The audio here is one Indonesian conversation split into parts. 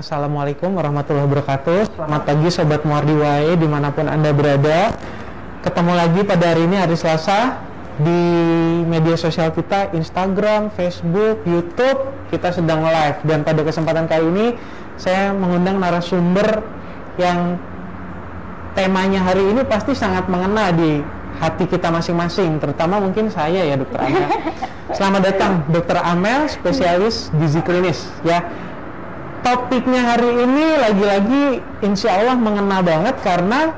Assalamualaikum warahmatullahi wabarakatuh. Selamat pagi Sobat Muardi Wae dimanapun Anda berada. Ketemu lagi pada hari ini, hari Selasa, di media sosial kita, Instagram, Facebook, YouTube. Kita sedang live, dan pada kesempatan kali ini saya mengundang narasumber yang temanya hari ini pasti sangat mengena di hati kita masing-masing, terutama mungkin saya ya, Dokter Amel. Selamat datang Dokter Amel, spesialis gizi klinis ya. Topiknya hari ini lagi-lagi insya Allah mengena banget, karena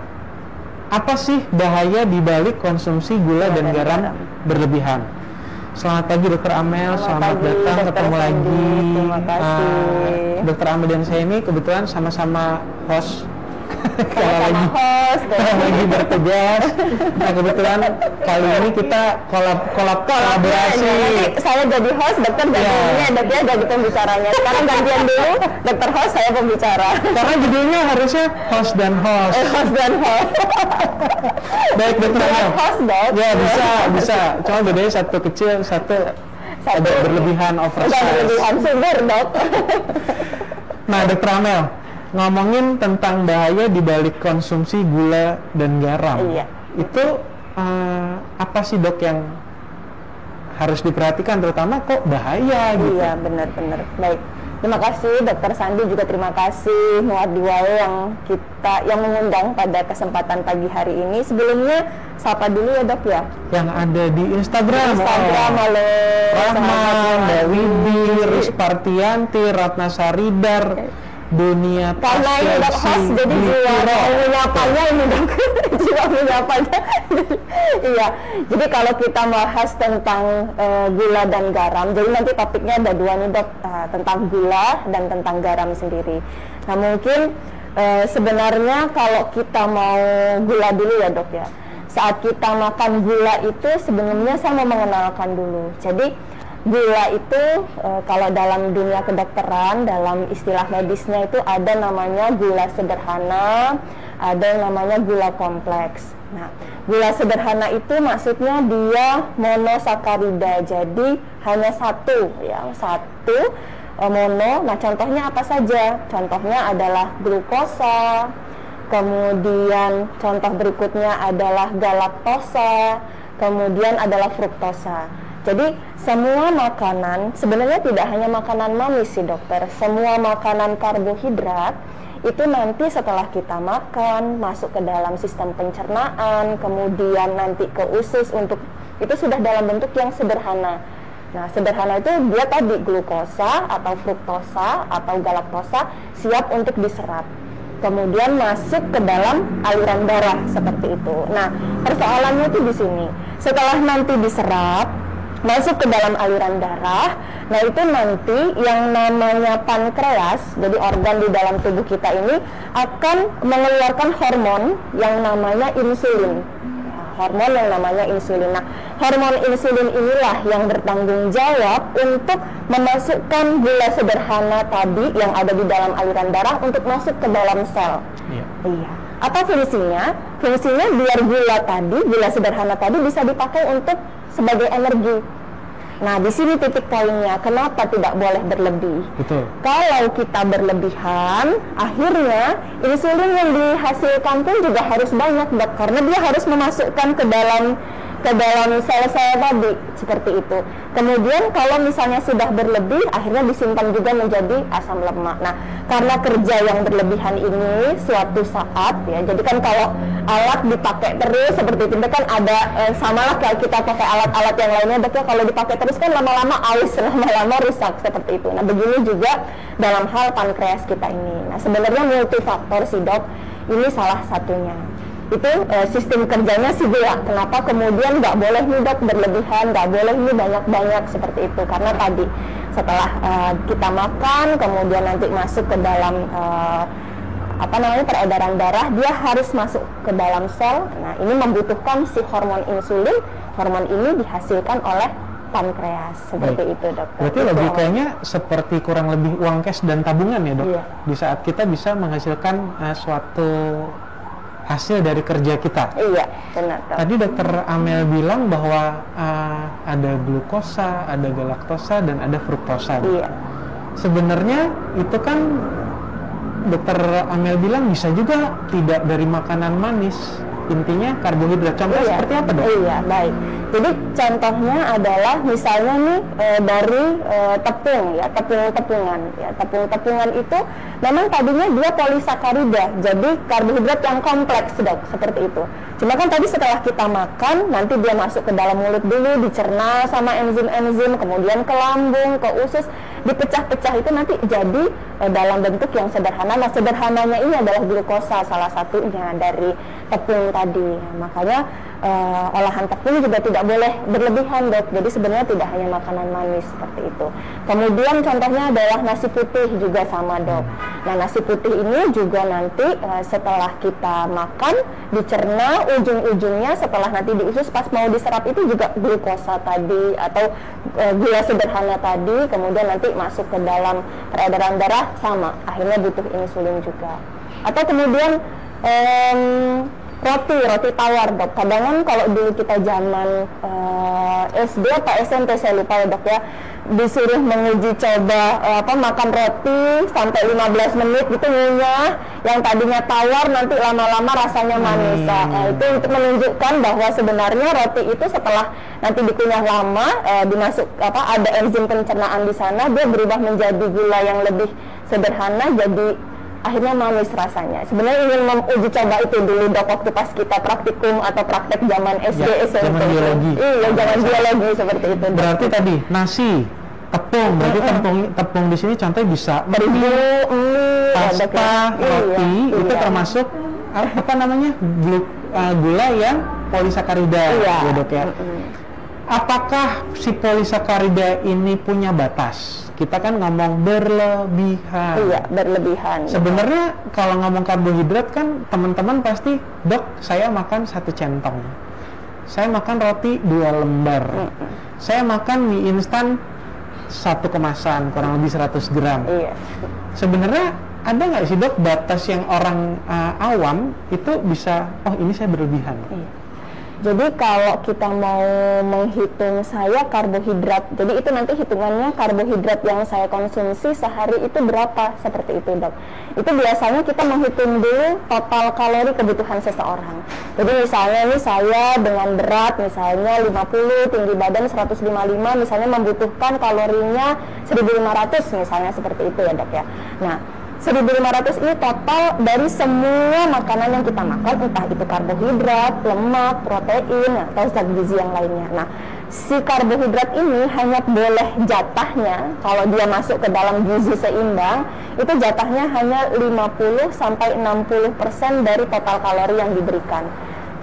apa sih bahaya dibalik konsumsi gula dan garam berlebihan. Selamat pagi Dokter Amel, selamat datang, ketemu lagi. Terima kasih. Dokter Amel dan saya ini kebetulan sama-sama host. Lagi bertugas. Nah, kebetulan kali ini kita kolaborasi. Saya jadi host, dokter gantinya, dokter jadi pembicaranya. Sekarang gantian dulu, dokter host, saya pembicara. Karena judulnya harusnya host dan host. Host dan host. Baik Dokter Amel. Host dok. Ya bisa. Cuma bedanya satu kecil, satu agak berlebihan, oversize. Berlebihan, subur dok. Nah Dokter Amel, ngomongin tentang bahaya dibalik konsumsi gula dan garam, iya. Itu apa sih dok yang harus diperhatikan, terutama kok bahaya gitu? Iya benar-benar. Baik, terima kasih Dokter Sandi, juga terima kasih Muardi Wae yang mengundang pada kesempatan pagi hari ini. Sebelumnya sapa dulu ya dok ya. Yang ada di Instagram, halo Rahman, Dewi Rizpartianti, Ratna Saridar, Dunia karena ini dok host, jadi jiwa menyapanya ini dok. Jiwa menyapanya. Iya, jadi kalau kita bahas tentang gula dan garam, jadi nanti topiknya ada dua nih dok, tentang gula dan tentang garam sendiri. Nah mungkin sebenarnya kalau kita mau gula dulu ya dok ya, saat kita makan gula itu sebenarnya saya mau mengenalkan dulu. Jadi gula itu kalau dalam dunia kedokteran, dalam istilah medisnya itu ada namanya gula sederhana, ada yang namanya gula kompleks. Nah, gula sederhana itu maksudnya dia monosakarida, jadi hanya satu mono. Nah, contohnya apa saja? Contohnya adalah glukosa, kemudian contoh berikutnya adalah galaktosa, kemudian adalah fruktosa. Jadi semua makanan, sebenarnya tidak hanya makanan manis sih dokter, semua makanan karbohidrat itu nanti setelah kita makan masuk ke dalam sistem pencernaan, kemudian nanti ke usus, untuk itu sudah dalam bentuk yang sederhana. Nah sederhana itu dia tadi glukosa atau fruktosa atau galaktosa siap untuk diserap, kemudian masuk ke dalam aliran darah seperti itu. Nah persoalannya itu di sini, setelah nanti diserap masuk ke dalam aliran darah, nah itu nanti yang namanya pankreas, jadi organ di dalam tubuh kita ini akan mengeluarkan hormon yang namanya insulin. Hormon yang namanya insulin. Nah, hormon insulin inilah yang bertanggung jawab untuk memasukkan gula sederhana tadi yang ada di dalam aliran darah untuk masuk ke dalam sel. Iya. Apa fungsinya? Fungsinya biar gula sederhana tadi bisa dipakai untuk sebagai energi. Nah, di sini titik poinnya, kenapa tidak boleh berlebih? Betul. Kalau kita berlebihan, akhirnya insulin yang dihasilkan pun juga harus banyak, dok, karena dia harus memasukkan ke dalam sel-sel tadi, seperti itu. Kemudian kalau misalnya sudah berlebih, akhirnya disimpan juga menjadi asam lemak. Nah, karena kerja yang berlebihan ini suatu saat ya, jadi kan kalau alat dipakai terus seperti itu kan ada samalah kayak kita pakai alat-alat yang lainnya, dok, kalau dipakai terus kan lama-lama aus, lama-lama rusak seperti itu. Nah, begini juga dalam hal pankreas kita ini. Nah, sebenarnya multifaktor sih, dok. Ini salah satunya. Itu sistem kerjanya sih gula. Kenapa kemudian nggak boleh nih dok berlebihan, nggak boleh nih banyak-banyak seperti itu, karena tadi setelah kita makan kemudian nanti masuk ke dalam peredaran darah, dia harus masuk ke dalam sel. Nah ini membutuhkan si hormon insulin. Hormon ini dihasilkan oleh pankreas seperti itu dokter. Berarti logikanya seperti kurang lebih uang cash dan tabungan ya dok. Iya. Di saat kita bisa menghasilkan suatu hasil dari kerja kita. Iya, benar. Tadi dokter Amel bilang bahwa ada glukosa, ada galaktosa, dan ada fruktosa. Iya. Sebenarnya itu kan dokter Amel bilang bisa juga tidak dari makanan manis, intinya karbohidrat. Contohnya seperti apa, dok? Iya, baik. Jadi contohnya adalah misalnya nih dari tepung ya, tepung-tepungan ya. Tepung-tepungan itu memang tadinya dia polisakarida, jadi karbohidrat yang kompleks, dok, seperti itu. Cuma kan tadi setelah kita makan, nanti dia masuk ke dalam mulut dulu, dicerna sama enzim-enzim, kemudian ke lambung, ke usus, dipecah-pecah itu nanti jadi dalam bentuk yang sederhana. Nah, sederhananya ini adalah glukosa, salah satunya dari tepung tadi. Makanya olahan tepung juga tidak boleh berlebihan, dok. Jadi sebenarnya tidak hanya makanan manis seperti itu. Kemudian contohnya adalah nasi putih juga sama, dok. Nah, nasi putih ini juga nanti setelah kita makan dicerna, ujung-ujungnya setelah nanti diusus pas mau diserap itu juga glukosa tadi atau gula sederhana tadi, kemudian nanti masuk ke dalam peredaran darah sama, akhirnya butuh insulin juga. Atau kemudian roti tawar, dok. Kadang kalau dulu kita zaman SD apa SMP saya lupa ya, dok ya, disuruh menguji coba makan roti sampai 15 menit gitu ngunyah, yang tadinya tawar nanti lama-lama rasanya manis. Itu untuk menunjukkan bahwa sebenarnya roti itu setelah nanti dikunyah lama, dimasuk ada enzim pencernaan di sana, dia berubah menjadi gula yang lebih sederhana, jadi akhirnya manis rasanya. Sebenarnya ingin menguji coba itu dulu, dok, waktu pas kita praktikum atau praktek zaman SD, SMP. Zaman biologi. Iya, zaman biologi seperti itu. Berarti tadi nasi, tepung, berarti tepung di sini contohnya bisa terigu, mie, pasta, roti, itu termasuk apa namanya gula yang polisakarida, ya, dok ya. Apakah si polisakarida ini punya batas? Kita kan ngomong berlebihan. Iya, berlebihan. Sebenarnya kalau ngomong karbohidrat kan teman-teman pasti, dok, saya makan 1 centong, saya makan roti 2 lembar, saya makan mie instan 1 kemasan kurang lebih 100 gram. Iya. Sebenarnya ada nggak sih, dok, batas yang orang awam itu bisa, oh ini saya berlebihan? Iya. Jadi kalau kita mau menghitung saya karbohidrat, jadi itu nanti hitungannya karbohidrat yang saya konsumsi sehari itu berapa, seperti itu, dok. Itu biasanya kita menghitung dulu total kalori kebutuhan seseorang. Jadi misalnya ini saya dengan berat misalnya 50, tinggi badan 155, misalnya membutuhkan kalorinya 1500 misalnya, seperti itu ya, dok ya. Nah, 1.500 ini total dari semua makanan yang kita makan, entah itu karbohidrat, lemak, protein, atau zat gizi yang lainnya. Nah, si karbohidrat ini hanya boleh jatahnya, kalau dia masuk ke dalam gizi seimbang, itu jatahnya hanya 50-60% dari total kalori yang diberikan.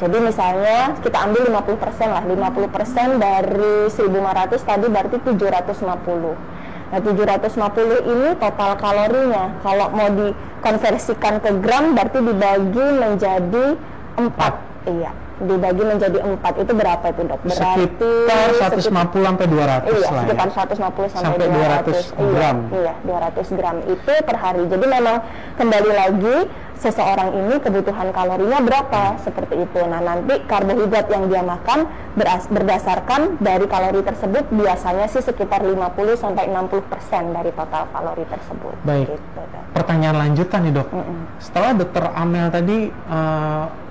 Jadi misalnya kita ambil 50% lah, 50% dari 1.500 tadi berarti 750. Nah, 750 ini total kalorinya. Kalau mau dikonversikan ke gram berarti dibagi menjadi 4. Iya, dibagi menjadi 4. Itu berapa itu, dok? Berarti sekitar 150 sampai 200 iya, lah ya. sekitar 150 sampai 200 gram. Iya, 200 gram itu per hari. Jadi memang kembali lagi seseorang ini kebutuhan kalorinya berapa, seperti itu. Nah, nanti karbohidrat yang dia makan berdasarkan dari kalori tersebut biasanya sih sekitar 50-60% dari total kalori tersebut. Baik. Gitu, pertanyaan lanjutan nih, dok. Setelah dokter Amel tadi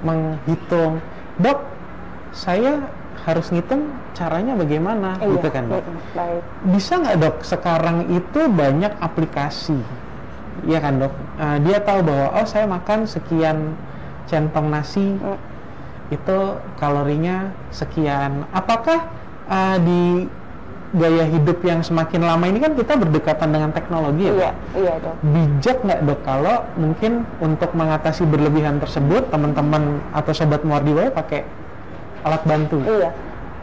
menghitung, dok, saya harus ngitung caranya bagaimana, gitu kan, dok? Baik. Bisa nggak, dok, sekarang itu banyak aplikasi, ya kan, dok? Dia tahu bahwa oh saya makan sekian centong nasi, itu kalorinya sekian. Apakah di gaya hidup yang semakin lama ini kan kita berdekatan dengan teknologi, ya? Iya, dok. Bijak nggak, dok, kalau mungkin untuk mengatasi berlebihan tersebut teman-teman atau sobat Muardiwaya pakai alat bantu? Iya.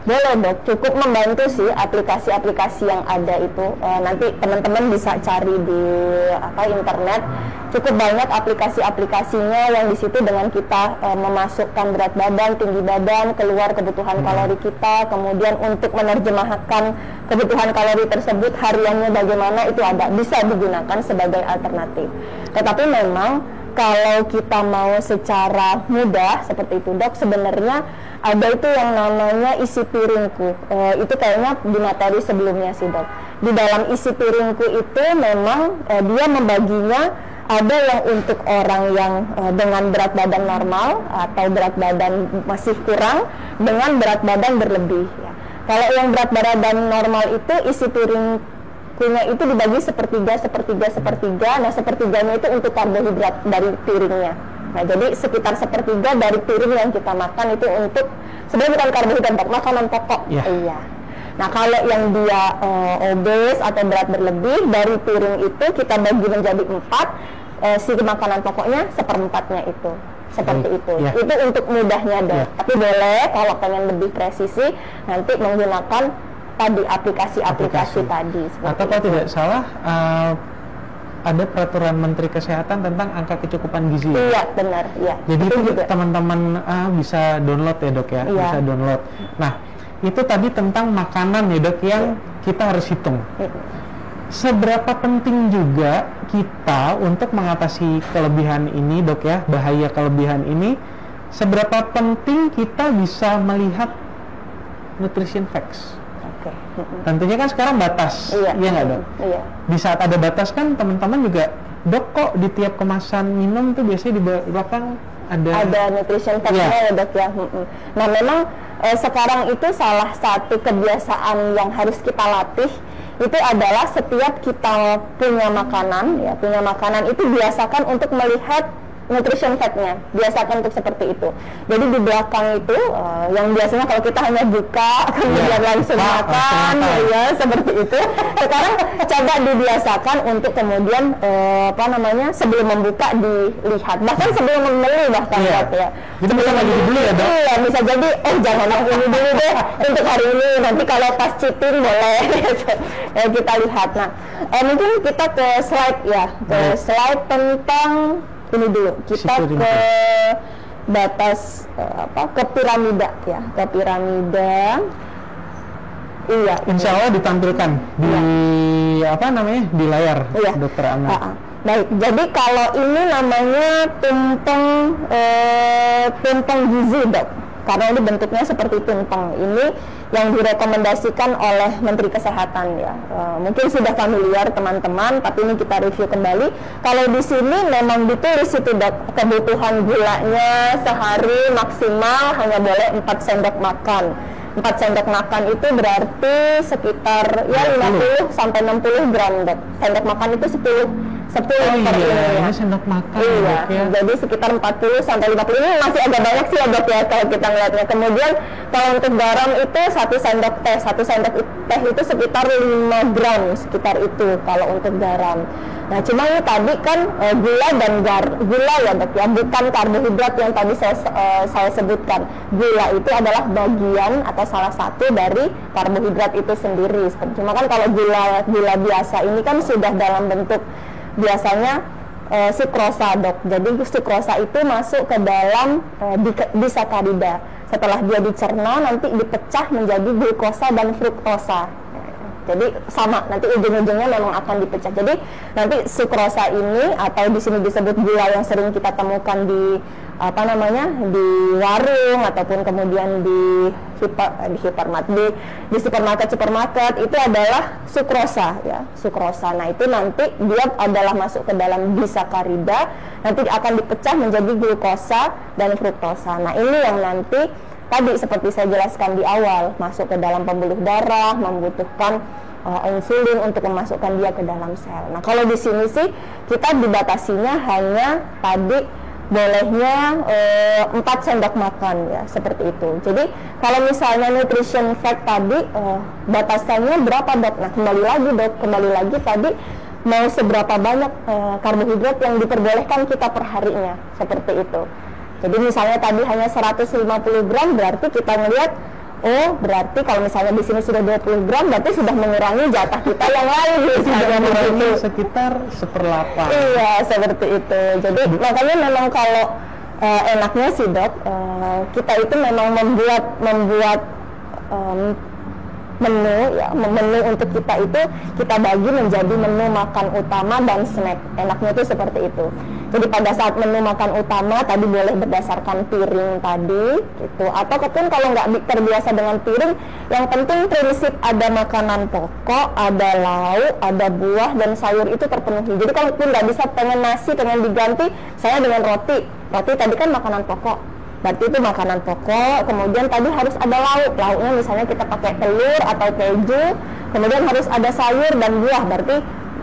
Boleh, dok, cukup membantu sih aplikasi-aplikasi yang ada itu. Nanti teman-teman bisa cari di internet. Cukup banyak aplikasi-aplikasinya yang di situ dengan kita memasukkan berat badan, tinggi badan, keluar kebutuhan kalori kita, kemudian untuk menerjemahkan kebutuhan kalori tersebut hariannya bagaimana, itu ada, bisa digunakan sebagai alternatif. Tetapi memang kalau kita mau secara mudah seperti itu, dok, sebenarnya ada itu yang namanya isi piringku. Itu kayaknya di materi sebelumnya sih, dok. Di dalam isi piringku itu memang dia membaginya Ada yang untuk orang yang dengan berat badan normal atau berat badan masih kurang dengan berat badan berlebih. Ya. Kalau yang berat badan normal itu isi piringnya itu dibagi sepertiga. Nah, sepertiganya itu untuk karbohidrat dari piringnya. Nah, jadi sekitar sepertiga dari piring yang kita makan itu untuk sebenarnya bukan karbohidrat, makanan pokok. Iya. Nah, kalau yang dia obes atau berat berlebih, dari piring itu kita bagi menjadi 4. Si makanan pokoknya seperempatnya itu seperti itu. Itu untuk mudahnya dok. Tapi boleh kalau pengen lebih presisi nanti menggunakan tadi aplikasi tadi. Atau kalau tidak salah ada peraturan Menteri Kesehatan tentang angka kecukupan gizi. Iya benar. Iya. Jadi itu teman-teman bisa download ya dok ya. Bisa download. Nah itu tadi tentang makanan ya dok yang kita harus hitung. Seberapa penting juga kita untuk mengatasi kelebihan ini dok ya, bahaya kelebihan ini, seberapa penting kita bisa melihat nutrition facts. Oke. Tentunya kan sekarang batas, iya nggak dok? Iya. Di saat ada batas kan teman-teman juga, dok kok di tiap kemasan minum tuh biasanya di belakang ada nutrition facts-nya ya dok ya. Nah memang sekarang itu salah satu kebiasaan yang harus kita latih itu adalah setiap kita punya makanan itu biasakan untuk melihat nutrition fact-nya, biasakan untuk seperti itu. Jadi di belakang itu yang biasanya kalau kita hanya buka kemudian langsung makan ya seperti itu. Sekarang coba dibiasakan untuk kemudian sebelum membuka dilihat, bahkan sebelum membeli bahkan ya. Jadi bisa lagi dibeli ya dok? Iya, bisa jadi jangan yang ini dulu deh untuk hari ini, nanti kalau pas cheating boleh kita lihat. Nah mungkin kita ke slide ya, slide tentang ini dulu, kita ke batas ke piramida ya, ke piramida. Iya, insya Allah ditampilkan di di layar dokter Ana. Baik, jadi kalau ini namanya tumpeng gizi dok, karena ini bentuknya seperti tumpeng. Ini yang direkomendasikan oleh Menteri Kesehatan ya. Mungkin sudah familiar teman-teman, tapi ini kita review kembali. Kalau di sini memang ditulis itu dok, kebutuhan gulanya sehari maksimal hanya boleh 4 sendok makan. 4 sendok makan itu berarti sekitar 50 sampai 60 gram dok. Sendok makan itu 10 per ini sendok makan. Jadi sekitar 40 sampai 50. Ini masih agak banyak sih ya dok ya kalau kita ngeliatnya. Kemudian kalau untuk garam itu 1 sendok teh itu sekitar 5 gram sekitar itu kalau untuk garam. Nah cuma ini tadi kan gula ya dok ya, bukan karbohidrat yang tadi saya sebutkan. Gula itu adalah bagian atau salah satu dari karbohidrat itu sendiri. Cuma kan kalau gula biasa ini kan sudah dalam bentuk biasanya sukrosa dok. Jadi sukrosa itu masuk ke dalam disakarida. Setelah dia dicerna nanti dipecah menjadi glukosa dan fruktosa. Jadi sama, nanti ujung-ujungnya memang akan dipecah. Jadi nanti sukrosa ini atau di sini disebut gula yang sering kita temukan di di warung ataupun kemudian di supermarket itu adalah sukrosa ya, sukrosa. Nah itu nanti dia adalah masuk ke dalam disakarida, nanti akan dipecah menjadi glukosa dan fruktosa. Nah ini yang nanti tadi seperti saya jelaskan di awal, masuk ke dalam pembuluh darah, membutuhkan insulin untuk memasukkan dia ke dalam sel. Nah kalau di sini sih kita dibatasinya hanya tadi bolehnya 4 sendok makan ya, seperti itu. Jadi kalau misalnya nutrition fact tadi batasannya berapa dok? Nah kembali lagi tadi mau seberapa banyak karbohidrat yang diperbolehkan kita per harinya, seperti itu. Jadi misalnya tadi hanya 150 gram, berarti kita ngelihat berarti kalau misalnya di sini sudah 20 gram, berarti sudah mengurangi jatah kita yang lain sekitar 1/8. Iya, seperti itu. Jadi makanya memang kalau enaknya sih dok, kita itu memang membuat menu untuk kita itu kita bagi menjadi menu makan utama dan snack. Enaknya itu seperti itu. Jadi pada saat menu makan utama tadi boleh berdasarkan piring tadi gitu. Ataupun kalau nggak terbiasa dengan piring, yang penting prinsip ada makanan pokok, ada lauk, ada buah dan sayur itu terpenuhi. Jadi kalau pun nggak bisa pengen nasi, pengen diganti, saya dengan roti. Roti tadi kan makanan pokok. Berarti itu makanan pokok, kemudian tadi harus ada lauk. Lauknya misalnya kita pakai telur atau keju, kemudian harus ada sayur dan buah. Berarti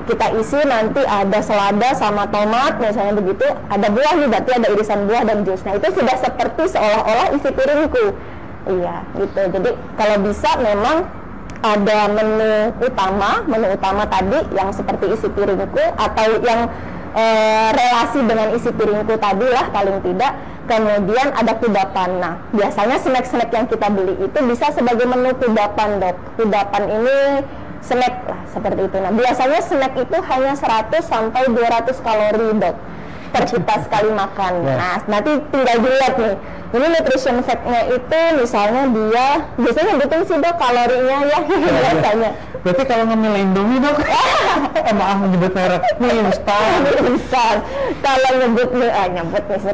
kita isi nanti ada selada sama tomat misalnya begitu, ada buah nih, berarti ada irisan buah dan jus. Nah itu sudah seperti seolah-olah isi piringku. Iya gitu. Jadi kalau bisa memang ada menu utama tadi yang seperti isi piringku, atau yang relasi dengan isi piringku tadi lah paling tidak. Kemudian ada kudapan. Nah biasanya snack-snack yang kita beli itu bisa sebagai menu kudapan, Dok. Kudapan ini snack lah seperti itu. Nah biasanya snack itu hanya 100 sampai 200 kalori, Dok, per kita sekali makan. Nah nanti tinggal dilihat nih, ini nutrition fact-nya itu misalnya dia biasanya nyebutin sih, Dok, kalorinya ya biasanya. Berarti kalau ngemil Indomie, Dok, maaf menyebut merek, mie instan. Mie instan. Kalau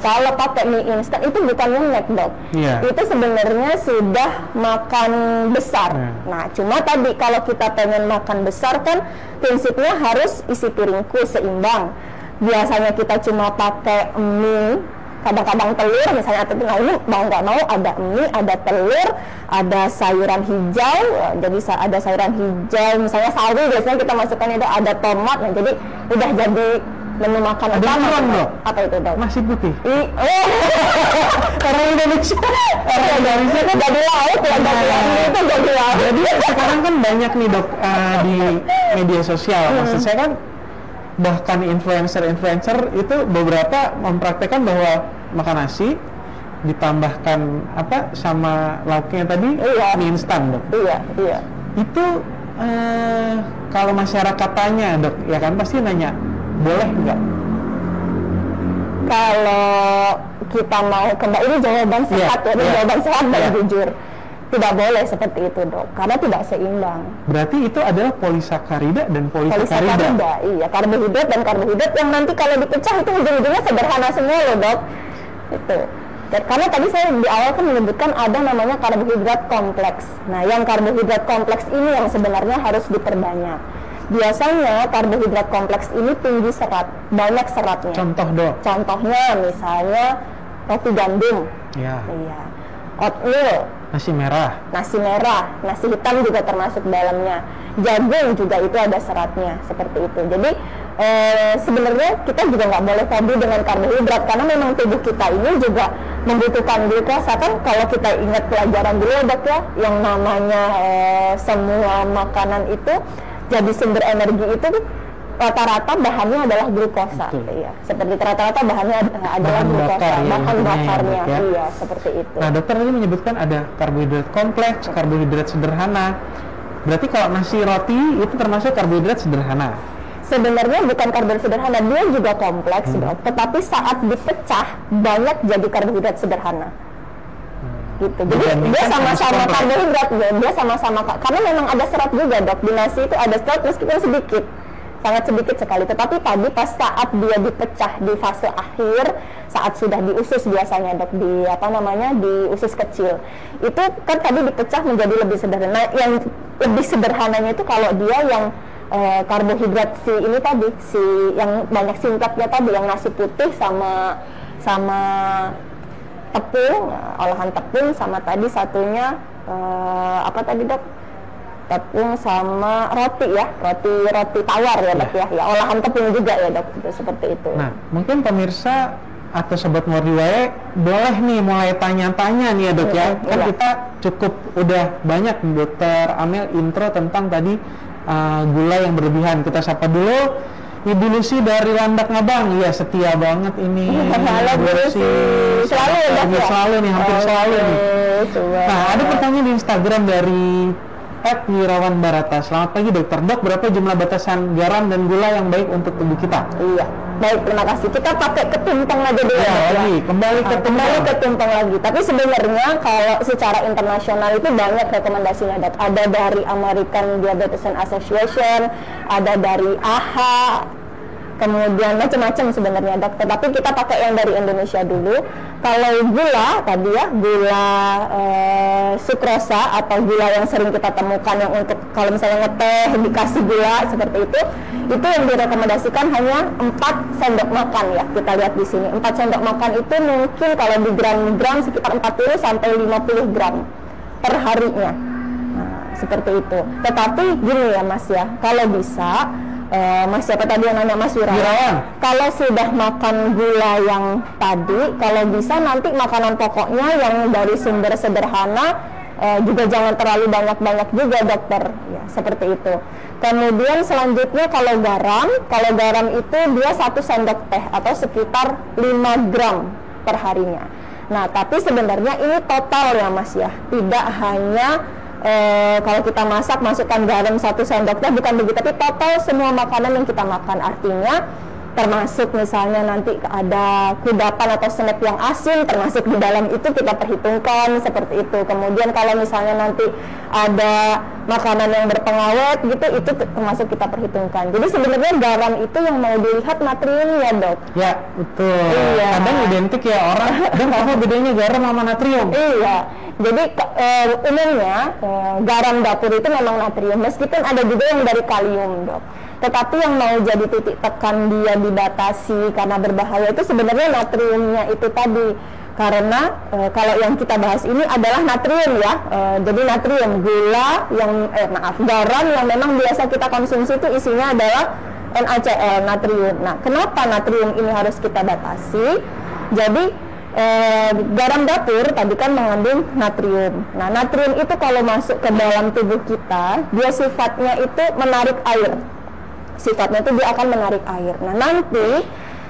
kalau pakai mie instan itu bukan snack, Dok. Itu sebenarnya sudah makan besar. Nah cuma tadi kalau kita pengen makan besar kan prinsipnya harus isi piringku seimbang. Biasanya kita cuma pakai mie, kadang-kadang telur misalnya, atau ini mau nggak mau ada mie, ada telur, ada sayuran hijau. Jadi ada sayuran hijau misalnya sawi, biasanya kita masukkan itu, ada tomat. Nah jadi udah jadi menu makan utama. Apa itu, Dok? Nasi putih. Orang Indonesia itu jadi lauk ya, itu jadi lauk. Jadi sekarang kan banyak nih, Dok, di media sosial. Maksud saya kan bahkan influencer itu beberapa mempraktekkan bahwa makan nasi ditambahkan sama lauknya tadi, mie instan, Dok. Iya. Itu kalau masyarakat tanya, Dok, ya kan pasti nanya, boleh nggak? Kalau kita mau kembali, ini jawaban sehat jawaban sehat dan jujur. Tidak boleh seperti itu, Dok, karena tidak seimbang. Berarti itu adalah polisakarida dan polisakarida. Iya, karbohidrat dan karbohidrat yang nanti kalau dipecah itu ujung-ujungnya sederhana semua loh, Dok. Itu. Karena tadi saya di awal kan menyebutkan ada namanya karbohidrat kompleks. Nah, yang karbohidrat kompleks ini yang sebenarnya harus diperbanyak. Biasanya karbohidrat kompleks ini tinggi serat, banyak seratnya. Contoh, Dok. Contohnya misalnya roti gandum. Iya. Oatmeal, nasi merah, nasi hitam juga termasuk dalamnya. Jagung juga itu ada seratnya seperti itu. Jadi sebenarnya kita juga nggak boleh tabu dengan karbohidrat, karena memang tubuh kita ini juga membutuhkan glukosa kan. Kalau kita ingat pelajaran dulu, Dok, ya, yang namanya semua makanan itu jadi sumber energi itu rata-rata bahannya adalah glukosa. Iya, seperti rata-rata bahannya adalah glukosa, bahan bakarnya. Ya. Iya, seperti itu. Nah, dokter tadi menyebutkan ada karbohidrat kompleks, karbohidrat sederhana. Berarti kalau nasi roti itu termasuk karbohidrat sederhana? Sebenarnya bukan karbohidrat sederhana, dia juga kompleks, Dok. Tetapi saat dipecah banyak jadi karbohidrat sederhana. Gitu. Jadi dia sama-sama karbohidrat, dia sama-sama, karena memang ada serat juga, Dok. Di nasi itu ada serat meskipun sedikit, sangat sedikit sekali. Tetapi tadi pas saat dia dipecah di fase akhir, saat sudah diusus biasanya, Dok, di usus kecil, itu kan tadi dipecah menjadi lebih sederhana. Yang lebih sederhananya itu kalau dia yang karbohidrat yang banyak singkatnya tadi, yang nasi putih sama tepung, olahan tepung, sama tadi satunya Dok? Tepung sama roti ya, roti tawar ya, Dok, ya olahan tepung juga ya, Dok, itu seperti itu. Nah, mungkin pemirsa atau sobat Mordiwae boleh nih mulai tanya-tanya nih ya, Dok, ya. Kan kita cukup udah banyak Dokter Amel intro tentang tadi gula yang berlebihan. Kita sapa dulu Ibu Lucy dari Landak Ngabang. Iya, setia banget ini. Halo Bu Lucy. Selalu ya, Dok, ya? Selalu nih, hampir selalu nih. Nah, ada pertanyaan di Instagram dari @Wirawan Barata. Selamat pagi, Dokter. Dok, berapa jumlah batasan garam dan gula yang baik untuk tubuh kita? Iya, baik, terima kasih. Kita pakai ketumpeng aja dulu ya, kembali ke tumpeng lagi. Tapi sebenarnya kalau secara internasional itu banyak rekomendasinya, Dok. Ada dari American Diabetes Association, ada dari AHA, kemudian macam-macam sebenarnya dok. Tetapi kita pakai yang dari Indonesia dulu. Kalau gula tadi ya, gula sukrosa atau gula yang sering kita temukan yang untuk kalau misalnya ngeteh dikasih gula seperti itu yang direkomendasikan hanya 4 sendok makan ya. Kita lihat di sini 4 sendok makan itu mungkin kalau di gram-gram sekitar 40 sampai 50 gram per harinya. Nah, seperti itu. Tetapi gini ya Mas ya, kalau bisa Mas siapa tadi yang nanya Mas Wirawan? Kalau sudah makan gula yang tadi, kalau bisa nanti makanan pokoknya yang dari sumber sederhana juga jangan terlalu banyak-banyak juga dokter, ya seperti itu. Kemudian selanjutnya kalau garam itu dia 1 sendok teh atau sekitar 5 gram per harinya. Nah tapi sebenarnya ini total ya Mas ya, tidak hanya kalau kita masak masukkan garam 1 sendok teh, bukan begitu, tapi total semua makanan yang kita makan, artinya termasuk misalnya nanti ada kudapan atau snack yang asin termasuk di dalam itu kita perhitungkan seperti itu. Kemudian kalau misalnya nanti ada makanan yang berpengawet gitu, itu termasuk kita perhitungkan. Jadi sebenarnya garam itu yang mau dilihat natriumnya dok. Ya betul. Iya. Kadang identik ya orang, dan apa bedanya garam sama natrium? Iya. Jadi umumnya garam dapur itu memang natrium, meskipun ada juga yang dari kalium dok. Tetapi yang mau jadi titik tekan dia dibatasi karena berbahaya itu sebenarnya natriumnya itu tadi. Karena kalau yang kita bahas ini adalah natrium ya. Jadi natrium gula yang garam yang memang biasa kita konsumsi itu isinya adalah NaCl, natrium. Nah, kenapa natrium ini harus kita batasi? Jadi garam dapur tadi kan mengandung natrium. Nah, natrium itu kalau masuk ke dalam tubuh kita, dia sifatnya itu menarik air. Sifatnya itu dia akan menarik air. Nah, nanti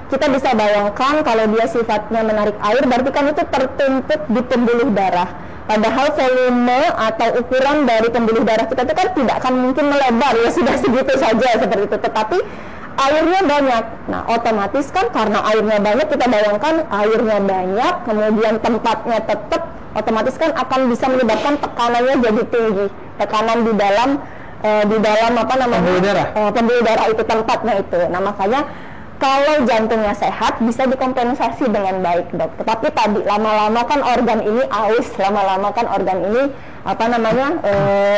kita bisa bayangkan kalau dia sifatnya menarik air, berarti kan itu tertumpuk di pembuluh darah. Padahal volume atau ukuran dari pembuluh darah kita itu kan tidak akan mungkin melebar ya, sudah segitu saja seperti itu. Tetapi airnya banyak. Nah, otomatis kan karena airnya banyak, kita bayangkan airnya banyak, kemudian tempatnya tetap, otomatis kan akan bisa menyebabkan tekanannya jadi tinggi. Tekanan di dalam apa namanya pembuluh darah itu, tempatnya itu. Nah makanya kalau jantungnya sehat bisa dikompensasi dengan baik dok. Tetapi tadi lama-lama kan organ ini aus, lama-lama kan organ ini apa namanya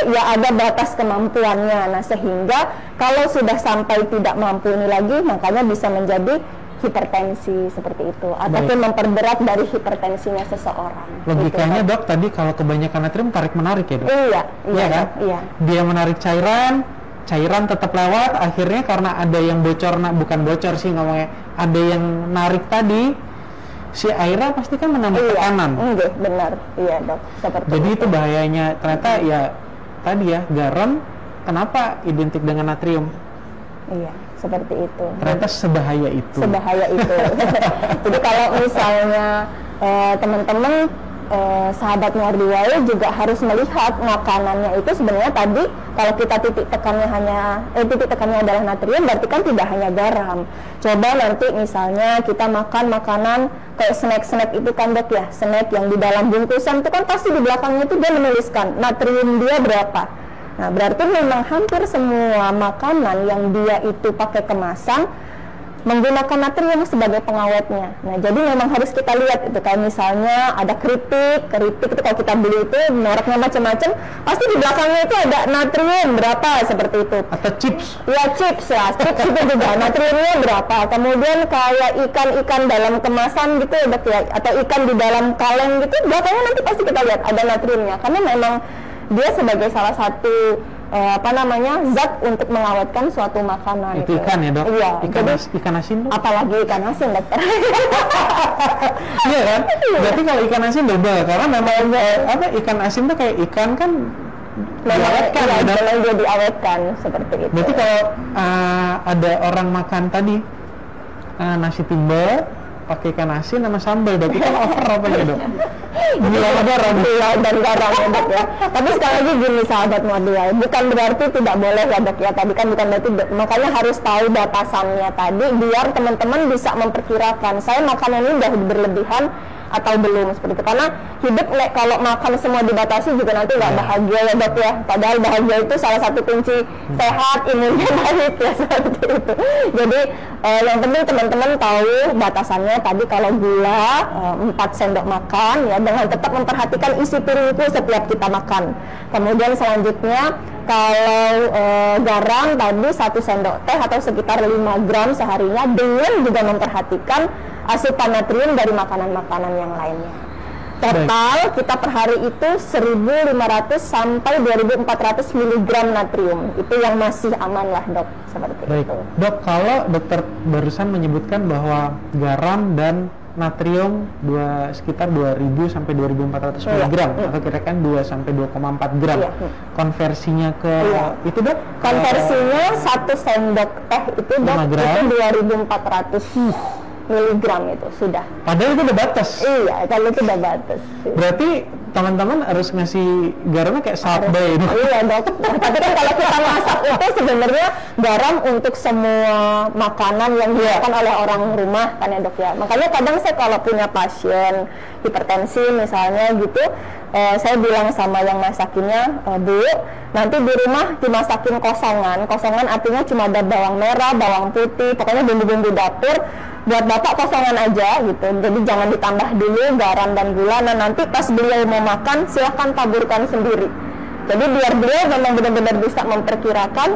ya ada batas kemampuannya. Nah sehingga kalau sudah sampai tidak mampu ini lagi, makanya bisa menjadi hipertensi seperti itu, ataupun memperberat dari hipertensinya seseorang. Logikanya gitu, dok tadi kalau kebanyakan natrium tarik menarik ya dok? Iya kan? Iya. Dia menarik cairan tetap lewat, akhirnya karena ada yang bocor, bukan bocor sih ngomongnya, ada yang narik tadi, si airnya pasti kan menambah tekanan. Iya, benar, iya dok. Seperti jadi itu bahayanya ternyata ya tadi ya, garam kenapa identik dengan natrium? Iya, seperti itu. Ternyata sebahaya itu. Sebahaya itu. Jadi kalau misalnya teman-teman sahabat Muardiwai juga harus melihat makanannya itu sebenarnya tadi kalau kita titik tekannya adalah natrium, berarti kan tidak hanya garam. Coba nanti misalnya kita makan makanan kayak snack itu kan dok ya, snack yang di dalam bungkusan itu kan pasti di belakangnya itu dia menuliskan natrium dia berapa. Nah, berarti memang hampir semua makanan yang dia itu pakai kemasan menggunakan natrium sebagai pengawetnya. Nah, jadi memang harus kita lihat itu, kayak misalnya ada keripik itu kalau kita beli itu mereknya macam-macam, pasti di belakangnya itu ada natrium berapa seperti itu. Atau chips. Ya, chips itu juga natriumnya berapa. Kemudian kayak ikan dalam kemasan gitu ya, atau ikan di dalam kaleng gitu, belakangnya nanti pasti kita lihat ada natriumnya, karena memang dia sebagai salah satu zat untuk mengawetkan suatu makanan. Itu ikan ya dok? Iya. Ikan asin dok? Apalagi ikan asin dokter. Iya kan? Berarti kalau ikan asin double, karena memang ikan asin tuh kayak ikan kan diawetkan ya dok? Dia diawetkan seperti itu. Berarti kalau ada orang makan tadi nasi timbel pakai ikan asin sama sambal dok, itu over apa ya dok? Gula dan garam ya dok ya. Tapi sekali lagi gini sahabat Muardiwai, bukan berarti tidak boleh ya dok ya. Tadi kan bukan berarti, makanya harus tahu batasannya tadi biar teman-teman bisa memperkirakan, saya makan ini udah berlebihan atau belum seperti itu. Karena hidup kalau makan semua dibatasi juga nanti nggak bahagia ya dok ya. Padahal bahagia itu salah satu kunci sehat, imunnya baik ya seperti itu. Jadi yang penting teman-teman tahu batasannya tadi. Kalau gula 4 sendok makan ya, dengan tetap memperhatikan isi piring itu setiap kita makan. Kemudian selanjutnya kalau garam tadi 1 sendok teh atau sekitar 5 gram seharinya, dengan juga memperhatikan asupan natrium dari makanan-makanan yang lainnya. Total kita per hari itu 1.500 sampai 2.400 mg natrium. Itu yang masih aman lah dok, seperti itu. Dok, kalau dokter barusan menyebutkan bahwa garam dan natrium sekitar 2.000 sampai 2.400 mg atau kira-kira 2 sampai 2,4 gram. Konversinya ke itu dok? Konversinya 1 sendok teh itu dok, itu 2.400 miligram itu sudah. Padahal itu udah batas. Iya, kalau itu udah batas. Berarti teman-teman harus ngasih garamnya kayak salt bay itu. Iya dok. Tapi kan kalau kita masak itu sebenarnya garam untuk semua makanan yang dimakan oleh orang rumah kan ya dok ya. Makanya kadang saya kalau punya pasien hipertensi misalnya gitu, saya bilang sama yang masakinnya, Bu, nanti di rumah dimasakin kosongan. Kosongan artinya cuma ada bawang merah, bawang putih, pokoknya bumbu-bumbu dapur. Buat bapak kosongan aja gitu, jadi jangan ditambah dulu garam dan gula. Nah nanti pas beliau mau makan silahkan taburkan sendiri. Jadi biar beliau memang benar-benar bisa memperkirakan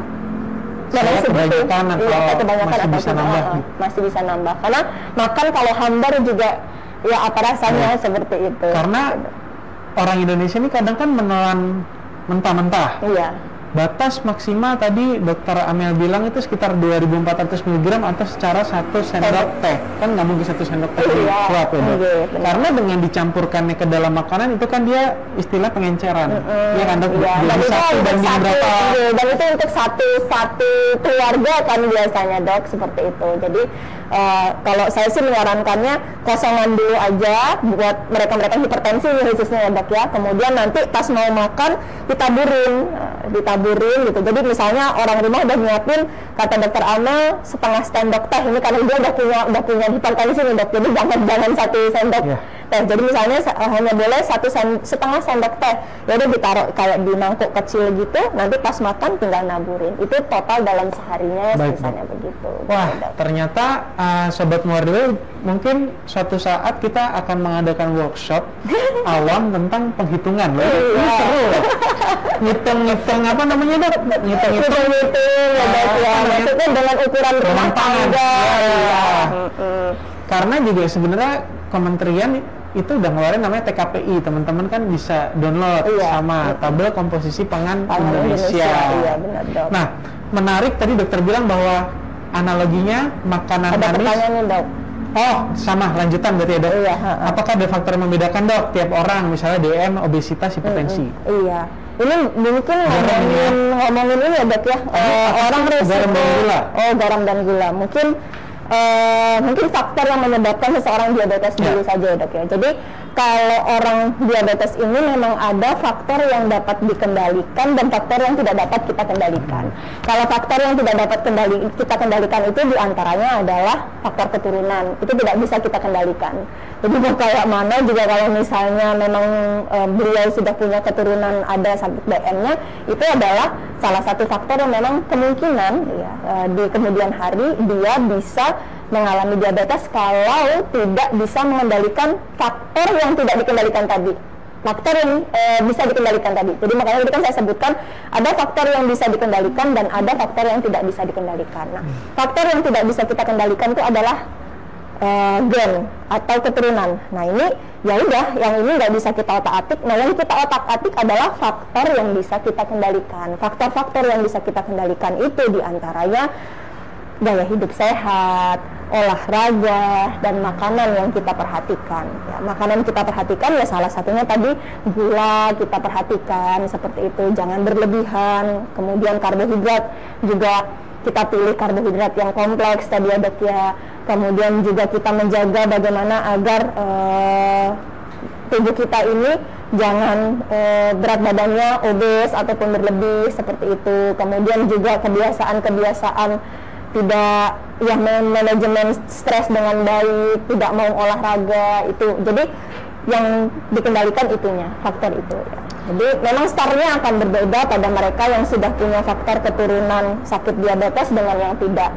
saya kebanyakan atau masih bisa nambah. Masih bisa nambah, karena makan kalau hambar juga ya apa rasanya seperti itu. Karena orang Indonesia ini kadang kan menelan mentah-mentah. Iya. Batas maksimal tadi dokter Amel bilang itu sekitar 2.400 mg atau secara 1 sendok teh. Kan nggak mungkin 1 sendok teh suap ya dok. Karena dengan dicampurkannya ke dalam makanan itu kan dia istilah pengenceran. Iya kan dok? Dan itu banding berapa? Dan itu untuk satu keluarga kan biasanya dok, seperti itu. Jadi kalau saya sih menyarankannya kosongan dulu aja buat mereka-mereka hipertensi khususnya ya dok ya. Kemudian nanti pas mau makan ditaburin gitu. Jadi misalnya orang rumah udah nyiapin, kata dokter Amel, setengah sendok teh. Ini karena dia udah punya hipertensi nih dok. Jadi jangan 1 sendok teh. Jadi misalnya hanya boleh setengah sendok teh. Ya udah ditaruh kayak di mangkuk kecil gitu. Nanti pas makan tinggal naburin. Itu total dalam seharinya misalnya begitu. Wah, ternyata Sobat Muardiway, mungkin suatu saat kita akan mengadakan workshop awam tentang penghitungan. Ini seru loh. Ngitung apa namanya dok? Ngitung ya, maksudnya dengan ukuran rumah tangga. Karena juga sebenarnya kementerian itu udah ngeluarin namanya TKPI, teman-teman kan bisa download sama tabel komposisi pangan Indonesia. Iya, benar, dok. Nah, menarik tadi dokter bilang bahwa analoginya makanan ada manis. Pertanyaan nih dok. Oh, sama lanjutan berarti ya dok. Iya. Apakah ada faktor yang membedakan dok tiap orang, misalnya DM, obesitas, hipertensi? Iya. Ini mungkin ngomongin ini ya dok ya. Orang garam dan gula. Garam dan gula. Mungkin faktor yang menyebabkan seseorang diabetes dulu saja ya dok ya. Jadi kalau orang diabetes ini memang ada faktor yang dapat dikendalikan dan faktor yang tidak dapat kita kendalikan. Kalau faktor yang tidak dapat kita kendalikan itu diantaranya adalah faktor keturunan. Itu tidak bisa kita kendalikan. Jadi mau kayak mana juga kalau misalnya memang beliau sudah punya keturunan ada sabit BM-nya, itu adalah salah satu faktor yang memang kemungkinan ya, di kemudian hari dia bisa mengalami diabetes kalau tidak bisa mengendalikan faktor yang tidak dikendalikan tadi. Faktor yang bisa dikendalikan tadi. Jadi makanya tadi kan saya sebutkan ada faktor yang bisa dikendalikan dan ada faktor yang tidak bisa dikendalikan. Nah, faktor yang tidak bisa kita kendalikan itu adalah gen atau keturunan. Nah ini ya udah, yang ini nggak bisa kita otak-atik. Nah yang kita otak-atik adalah faktor yang bisa kita kendalikan. Faktor-faktor yang bisa kita kendalikan itu diantaranya gaya hidup sehat, olahraga, dan makanan yang kita perhatikan. Ya, makanan kita perhatikan ya salah satunya tadi gula kita perhatikan seperti itu, jangan berlebihan. Kemudian karbohidrat juga kita pilih karbohidrat yang kompleks tadi ya dok ya. Kemudian juga kita menjaga bagaimana agar tubuh kita ini jangan berat badannya obes ataupun berlebih seperti itu. Kemudian juga kebiasaan-kebiasaan tidak ya manajemen stres dengan baik, tidak mau olahraga itu. Jadi yang dikendalikan itunya, faktor itu ya. Jadi memang startnya akan berbeda pada mereka yang sudah punya faktor keturunan sakit diabetes dengan yang tidak.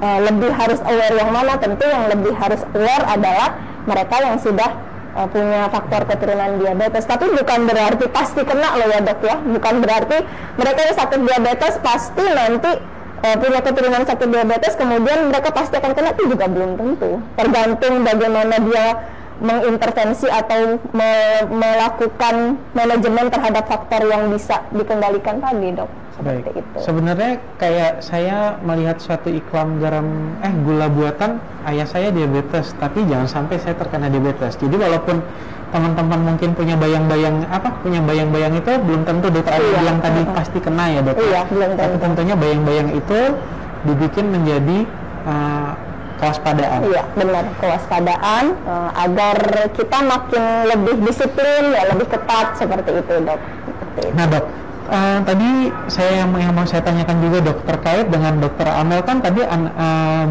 Lebih harus aware yang mana? Tentu yang lebih harus aware adalah mereka yang sudah punya faktor keturunan diabetes. Tapi bukan berarti pasti kena loh ya dok ya. Bukan berarti mereka yang sakit diabetes pasti nanti punya keturunan sakit diabetes kemudian mereka pasti akan kena, itu juga belum tentu. Tergantung bagaimana dia mengintervensi atau melakukan manajemen terhadap faktor yang bisa dikendalikan tadi dok. Seperti itu. Sebenarnya kayak saya melihat suatu iklan gula buatan, ayah saya diabetes, tapi jangan sampai saya terkena diabetes. Jadi walaupun teman-teman mungkin punya bayang-bayang itu belum tentu dokter bilang tadi pasti kena ya dok. Iya, belum tentu. Tapi tentunya bayang-bayang itu dibikin menjadi kewaspadaan. Iya, benar, kewaspadaan agar kita makin lebih disiplin, ya lebih ketat seperti itu dok. Seperti itu. Nah dok, tadi yang mau saya tanyakan juga dok, terkait dengan dokter Amel kan tadi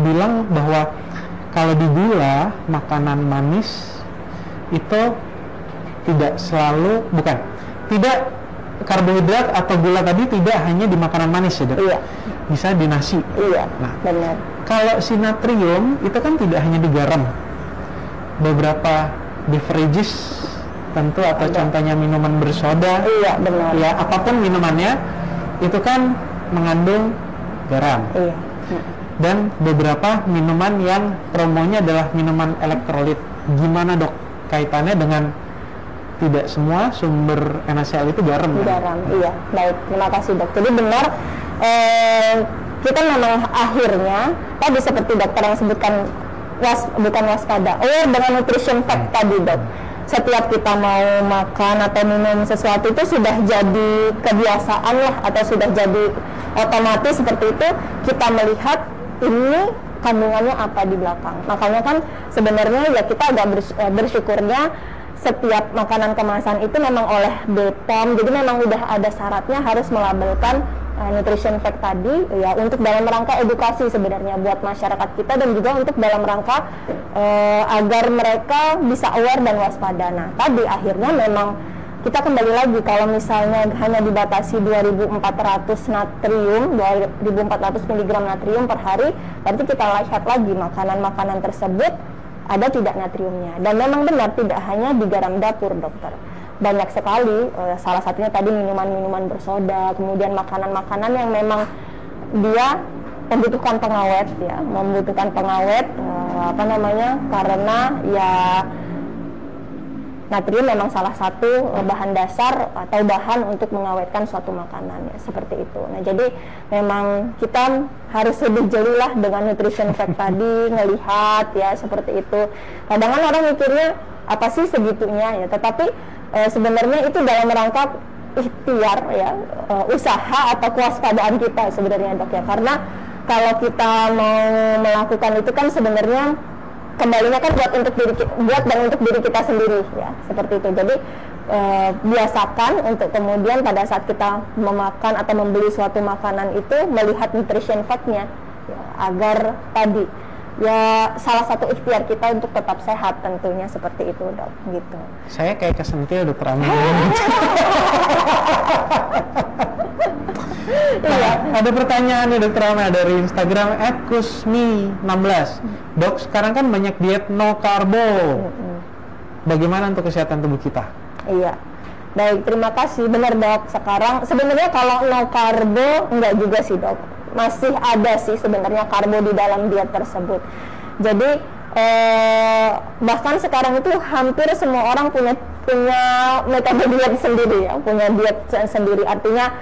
bilang bahwa kalau di gula makanan manis itu tidak karbohidrat atau gula tadi tidak hanya di makanan manis ya dok? Iya. Bisa di nasi. Iya, nah, benar. Kalau si natrium itu kan tidak hanya di garam, beberapa beverages tentu atau contohnya minuman bersoda. Iya, benar. Ya, apapun minumannya itu kan mengandung garam. Iya. Dan beberapa minuman yang promonya adalah minuman elektrolit. Gimana dok kaitannya dengan tidak semua sumber NaCl itu garam? Garam, iya. Baik, terima kasih dok. Jadi benar, kita memang akhirnya tadi seperti dokter yang sebutkan bukan waspada, aware dengan nutrition fact tadi dok. Setiap kita mau makan atau minum sesuatu itu sudah jadi kebiasaan lah, atau sudah jadi otomatis seperti itu, kita melihat ini kandungannya apa di belakang. Makanya kan sebenarnya ya kita agak bersyukurnya setiap makanan kemasan itu memang oleh BPOM, jadi memang udah ada syaratnya harus melabelkan nutrition fact tadi ya, untuk dalam rangka edukasi sebenarnya buat masyarakat kita, dan juga untuk dalam rangka agar mereka bisa aware dan waspada. Nah tadi akhirnya memang kita kembali lagi, kalau misalnya hanya dibatasi 2.400 natrium, 2.400 mg natrium per hari, berarti kita lihat lagi makanan-makanan tersebut ada tidak natriumnya. Dan memang benar tidak hanya di garam dapur dokter, banyak sekali, salah satunya tadi minuman-minuman bersoda, kemudian makanan-makanan yang memang dia membutuhkan pengawet ya, karena ya natrium memang salah satu bahan dasar atau bahan untuk mengawetkan suatu makanan ya, seperti itu. Nah jadi memang kita harus lebih jeli lah dengan nutrition fact tadi, ngelihat ya seperti itu. Kadang kan orang mikirnya apa sih segitunya ya, tetapi sebenarnya itu dalam rangka ikhtiar ya, usaha atau kewaspadaan kita sebenarnya dok ya. Karena kalau kita mau melakukan itu kan sebenarnya kembalinya kan buat untuk diri kita sendiri ya, seperti itu. Jadi biasakan untuk kemudian pada saat kita memakan atau membeli suatu makanan itu melihat nutrition fact-nya ya, agar tadi ya salah satu ikhtiar kita untuk tetap sehat tentunya, seperti itu dok gitu. Saya kayak kesentil dokter Amel. Nah, ada pertanyaan nih dokter Amel dari Instagram @kusmi16. Dok, sekarang kan banyak diet no karbo. Bagaimana untuk kesehatan tubuh kita? Iya. Baik, terima kasih. Benar dok. Sekarang sebenarnya kalau no karbo enggak juga sih dok. Masih ada sih sebenarnya karbo di dalam diet tersebut. Jadi bahkan sekarang itu hampir semua orang punya metode diet sendiri ya, punya diet sendiri. Artinya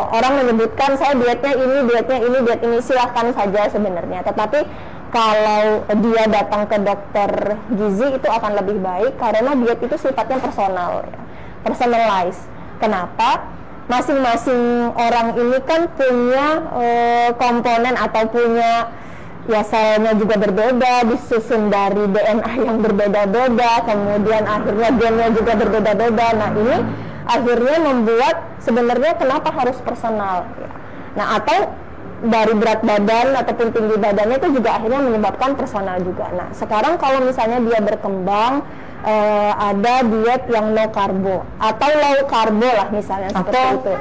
orang menyebutkan saya dietnya ini, silahkan saja sebenarnya. Tetapi kalau dia datang ke dokter gizi itu akan lebih baik, karena diet itu sifatnya personal ya, personalized. Kenapa? Masing-masing orang ini kan punya komponen atau punya ya selnya juga berbeda, disusun dari DNA yang berbeda-beda, kemudian akhirnya gennya juga berbeda-beda. Nah ini akhirnya membuat sebenarnya kenapa harus personal ya. Nah atau dari berat badan ataupun tinggi badannya itu juga akhirnya menyebabkan personal juga. Nah, sekarang kalau misalnya dia berkembang ada diet yang no karbo atau low karbo lah misalnya seperti itu.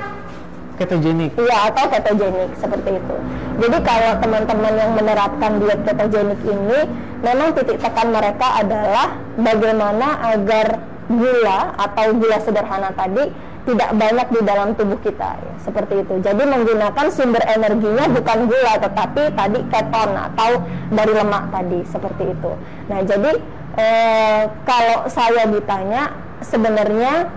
Ketogenik. Iya, atau ketogenik seperti itu. Jadi kalau teman-teman yang menerapkan diet ketogenik ini, memang titik tekan mereka adalah bagaimana agar gula atau gula sederhana tadi tidak banyak di dalam tubuh kita, ya, seperti itu. Jadi menggunakan sumber energinya bukan gula, tetapi tadi keton atau dari lemak tadi, seperti itu. Nah, jadi kalau saya ditanya, sebenarnya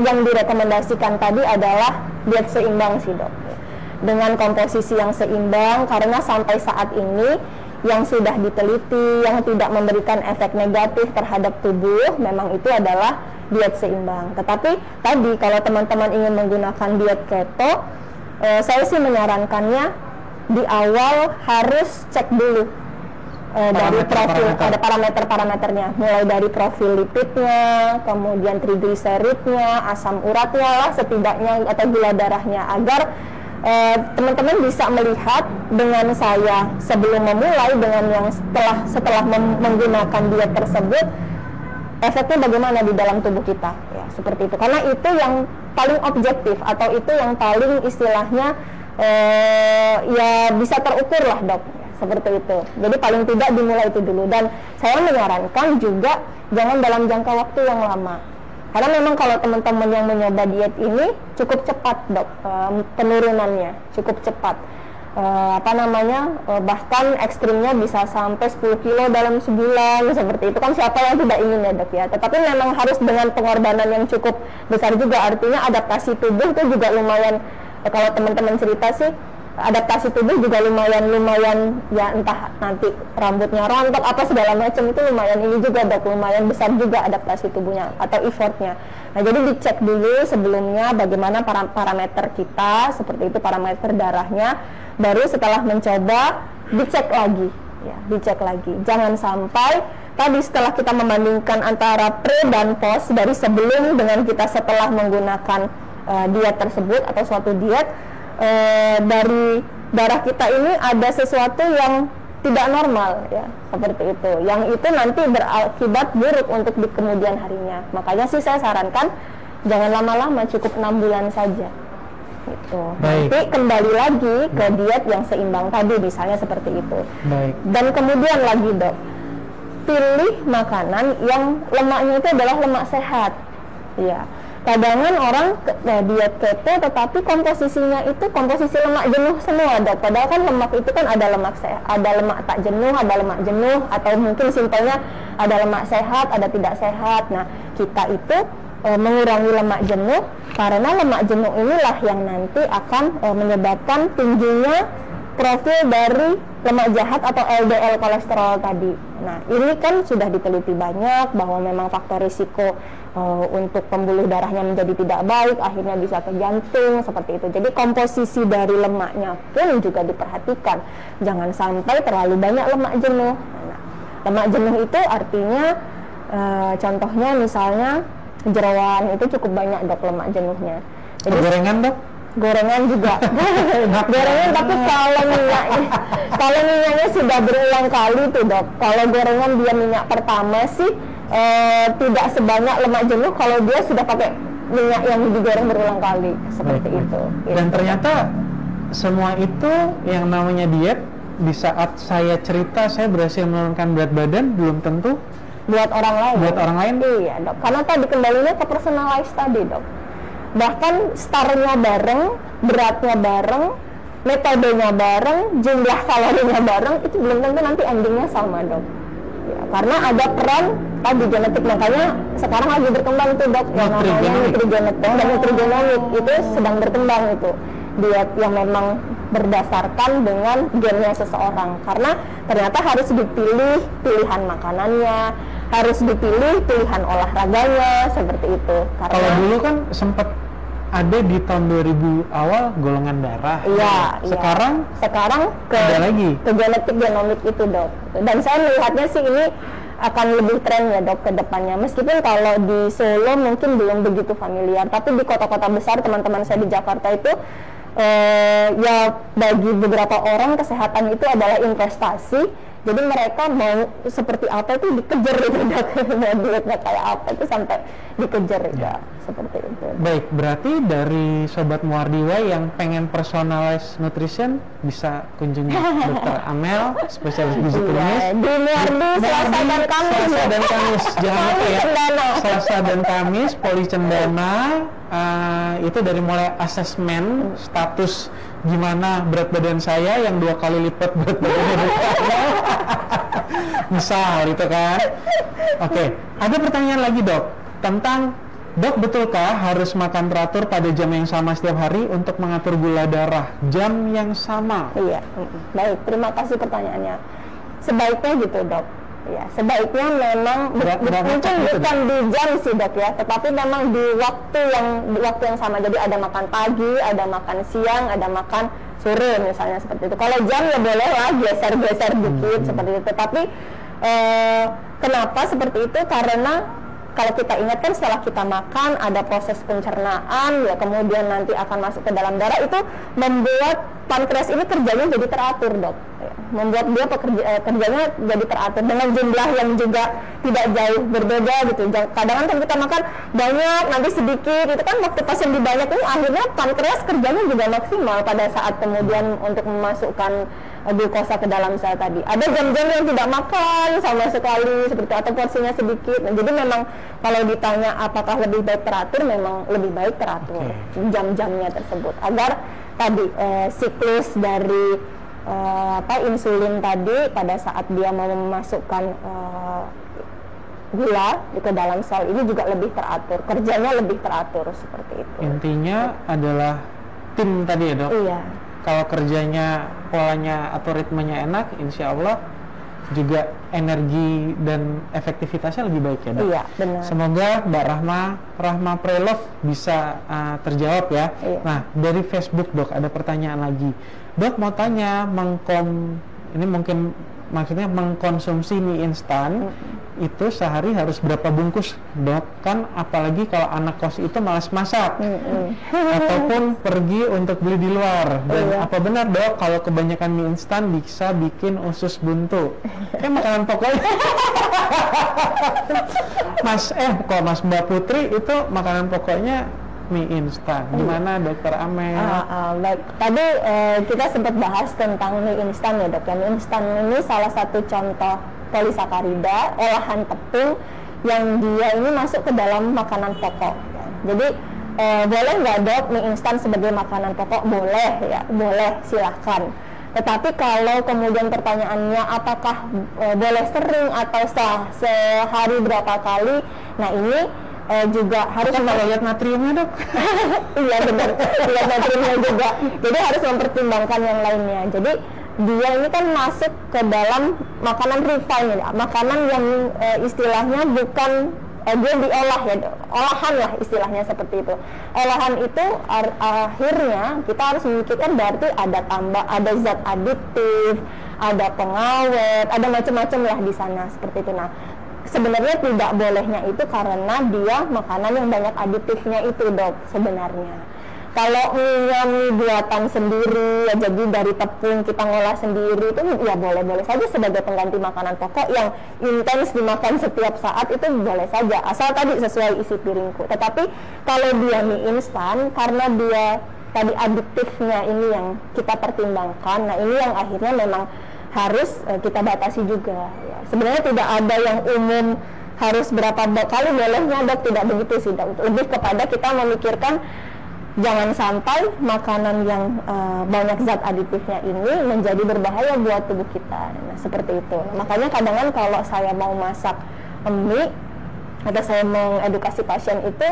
yang direkomendasikan tadi adalah diet seimbang sih, Dok. Dengan komposisi yang seimbang, karena sampai saat ini yang sudah diteliti, yang tidak memberikan efek negatif terhadap tubuh, memang itu adalah diet seimbang. Tetapi tadi kalau teman-teman ingin menggunakan diet keto, saya sih menyarankannya di awal harus cek dulu dari profil, ada parameter-parameternya, mulai dari profil lipidnya, kemudian trigliseridnya, asam uratnya lah setidaknya, atau gula darahnya, agar teman-teman bisa melihat dengan saya sebelum memulai dengan yang setelah menggunakan diet tersebut, efeknya bagaimana di dalam tubuh kita, ya seperti itu. Karena itu yang paling objektif atau itu yang paling istilahnya ya bisa terukur lah, Dok, ya, seperti itu. Jadi paling tidak dimulai itu dulu, dan saya menyarankan juga jangan dalam jangka waktu yang lama. Karena memang kalau teman-teman yang mencoba diet ini cukup cepat, Dok, penurunannya cukup cepat. Bahkan ekstrimnya bisa sampai 10 kilo dalam sebulan, seperti itu. Kan siapa yang tidak ingin, ya, Dok, ya. Tetapi memang harus dengan pengorbanan yang cukup besar juga. Artinya adaptasi tubuh itu juga lumayan, kalau teman-teman cerita sih, adaptasi tubuh juga lumayan ya, entah nanti rambutnya rontok apa segala macam, itu lumayan ini juga, Dok, lumayan besar juga adaptasi tubuhnya atau effortnya. Nah, jadi dicek dulu sebelumnya bagaimana parameter kita, seperti itu, parameter darahnya, baru setelah mencoba dicek lagi, ya, dicek lagi. Jangan sampai tadi setelah kita membandingkan antara pre dan post dari sebelum dengan kita setelah menggunakan diet tersebut atau suatu diet, dari darah kita ini ada sesuatu yang tidak normal, ya, seperti itu, yang itu nanti berakibat buruk untuk di kemudian harinya. Makanya sih saya sarankan jangan lama-lama, cukup 6 bulan saja gitu. Nanti kembali lagi ke diet yang seimbang tadi, misalnya seperti itu. Dan kemudian lagi, Dok, pilih makanan yang lemaknya itu adalah lemak sehat, ya. Kadangan orang diet keto tetapi komposisinya itu komposisi lemak jenuh semua, Dok. Padahal kan lemak itu kan ada lemak sehat, ada lemak tak jenuh, ada lemak jenuh, atau mungkin simpelnya ada lemak sehat, ada tidak sehat. Nah, kita itu mengurangi lemak jenuh, karena lemak jenuh inilah yang nanti akan menyebabkan tingginya profil dari lemak jahat atau LDL kolesterol tadi. Nah, ini kan sudah diteliti banyak bahwa memang faktor risiko untuk pembuluh darahnya menjadi tidak baik, akhirnya bisa ke jantung, seperti itu. Jadi komposisi dari lemaknya pun juga diperhatikan. Jangan sampai terlalu banyak lemak jenuh. Nah, lemak jenuh itu artinya contohnya misalnya jeroan itu cukup banyak, Dok, lemak jenuhnya. Jadi gorengan, Dok? Gorengan juga. Gorengan, tapi kalau minyaknya sudah berulang kali tuh, Dok. Kalau gorengan dia minyak pertama sih tidak sebanyak lemak jenuh kalau dia sudah pakai minyak yang digoreng berulang kali, seperti itu. Dan ternyata semua itu yang namanya diet, di saat saya cerita saya berhasil menurunkan berat badan, belum tentu buat orang lain. Buat orang lain, iya, Dok. Karena tadi kembalinya ke personalized tadi, Dok. Bahkan startnya bareng, beratnya bareng, metodenya bareng, jumlah kalorinya bareng, itu belum tentu nanti endingnya sama, Dok. Ya, karena ada peran tadi genetik, makanya sekarang lagi berkembang itu, Dok, yang namanya nutrigenetik dan nutrigenomik, itu sedang berkembang itu diet yang memang berdasarkan dengan gennya seseorang, karena ternyata harus dipilih pilihan makanannya, harus dipilih pilihan olahraganya, seperti itu. Karena kalau dulu kan sempat ada di tahun 2000 awal golongan darah. Iya. Sekarang ada lagi ke genetik genomik itu, Dok. Dan saya melihatnya sih ini akan lebih tren, ya, Dok, ke depannya. Meskipun kalau di Solo mungkin belum begitu familiar, tapi di kota-kota besar, teman-teman saya di Jakarta itu ya bagi beberapa orang kesehatan itu adalah investasi. Jadi mereka mau seperti apa itu dikejar gitu, mau duitnya kayak apa itu sampai dikejar ya. Seperti itu. Baik, berarti dari Sobat Muardiwai yang pengen personalized nutrition bisa kunjungi Dr. Amel, spesialis gizi klinis. Di Muardi Selasa dan Kamis. Selasa dan Kamis, jangan lupa ya. Selasa dan Kamis, Poli Cendana, itu dari mulai asesmen status gimana berat badan saya yang 2 kali lipat berat badan misal itu kan. Oke, ada pertanyaan lagi dok tentang betulkah harus makan teratur pada jam yang sama setiap hari untuk mengatur gula darah jam yang sama? Iya, baik, terima kasih pertanyaannya. Sebaiknya gitu dok. Ya, sebaiknya memang mungkin bukan di jam sih dok ya, tetapi memang di waktu yang sama. Jadi ada makan pagi, ada makan siang, ada makan sore misalnya seperti itu. Kalau jam ya boleh lah geser-geser dikit seperti itu. Tapi kenapa seperti itu? Karena kalau kita ingat kan setelah kita makan ada proses pencernaan ya, kemudian nanti akan masuk ke dalam darah, itu membuat pankreas ini kerjanya jadi teratur dok ya. Membuat dia kerjanya jadi teratur dengan jumlah yang juga tidak jauh berbeda gitu. Kadang kan kita makan banyak nanti sedikit, itu kan waktu pas yang banyak ini akhirnya pankreas kerjanya juga maksimal pada saat kemudian untuk memasukkan glukosa ke dalam sel tadi. Ada jam-jam yang tidak makan sama sekali seperti atau porsinya sedikit. Nah, jadi memang kalau ditanya apakah lebih baik teratur, memang lebih baik teratur jam-jamnya tersebut agar tadi siklus dari insulin tadi pada saat dia mau memasukkan gula ke dalam sel ini juga lebih teratur, kerjanya lebih teratur seperti itu. Intinya adalah tim tadi ya dok? Iya. Kalau kerjanya, polanya atau ritmenya enak, insya Allah juga energi dan efektivitasnya lebih baik ya dok? Iya, benar. Semoga Mbak Rahma Prelove bisa terjawab ya. Iya. Nah, dari Facebook dok ada pertanyaan lagi. Dok mau tanya, ini mungkin maksudnya mengkonsumsi mie instan itu sehari harus berapa bungkus dok? Kan apalagi kalau anak kos itu malas masak ataupun pergi untuk beli di luar. Dan apa benar dok kalau kebanyakan mie instan bisa bikin usus buntu? Kayak makanan pokoknya kalau Mas Mbak Putri itu makanan pokoknya mie instan. Gimana dokter Amel? Baik, tadi kita sempat bahas tentang mie instan ya dok. Mie instan ini salah satu contoh polisakarida, olahan tepung yang dia ini masuk ke dalam makanan pokok. Jadi boleh nggak dok mie instan sebagai makanan pokok? Boleh ya, boleh, silahkan. Tetapi kalau kemudian pertanyaannya apakah boleh sering atau sehari berapa kali? Nah ini juga harus lihat natriumnya dok. Iya benar, lihat natriumnya juga. Jadi harus mempertimbangkan yang lainnya. Jadi dia ini kan masuk ke dalam makanan refined ya, makanan yang istilahnya bukan dia diolah ya, olahan lah istilahnya seperti itu. Olahan itu akhirnya kita harus memikirkan berarti ada zat aditif, ada pengawet, ada macam-macam lah di sana seperti itu. Nah, sebenarnya tidak bolehnya itu karena dia makanan yang banyak aditifnya itu dok sebenarnya. Kalau mie buatan sendiri ya, jadi dari tepung kita ngolah sendiri itu ya boleh-boleh saja sebagai pengganti makanan pokok yang intens dimakan setiap saat, itu boleh saja asal tadi sesuai isi piringku. Tetapi kalau dia mie instan karena dia tadi aditifnya ini yang kita pertimbangkan, nah ini yang akhirnya memang harus kita batasi juga ya. Sebenarnya tidak ada yang umum harus berapa kali bolehnya dok, tidak begitu sih dok. Lebih kepada kita memikirkan jangan sampai makanan yang banyak zat aditifnya ini menjadi berbahaya buat tubuh kita. Nah, seperti itu. Makanya kadang-kadang kalau saya mau masak mie atau saya mengedukasi pasien itu,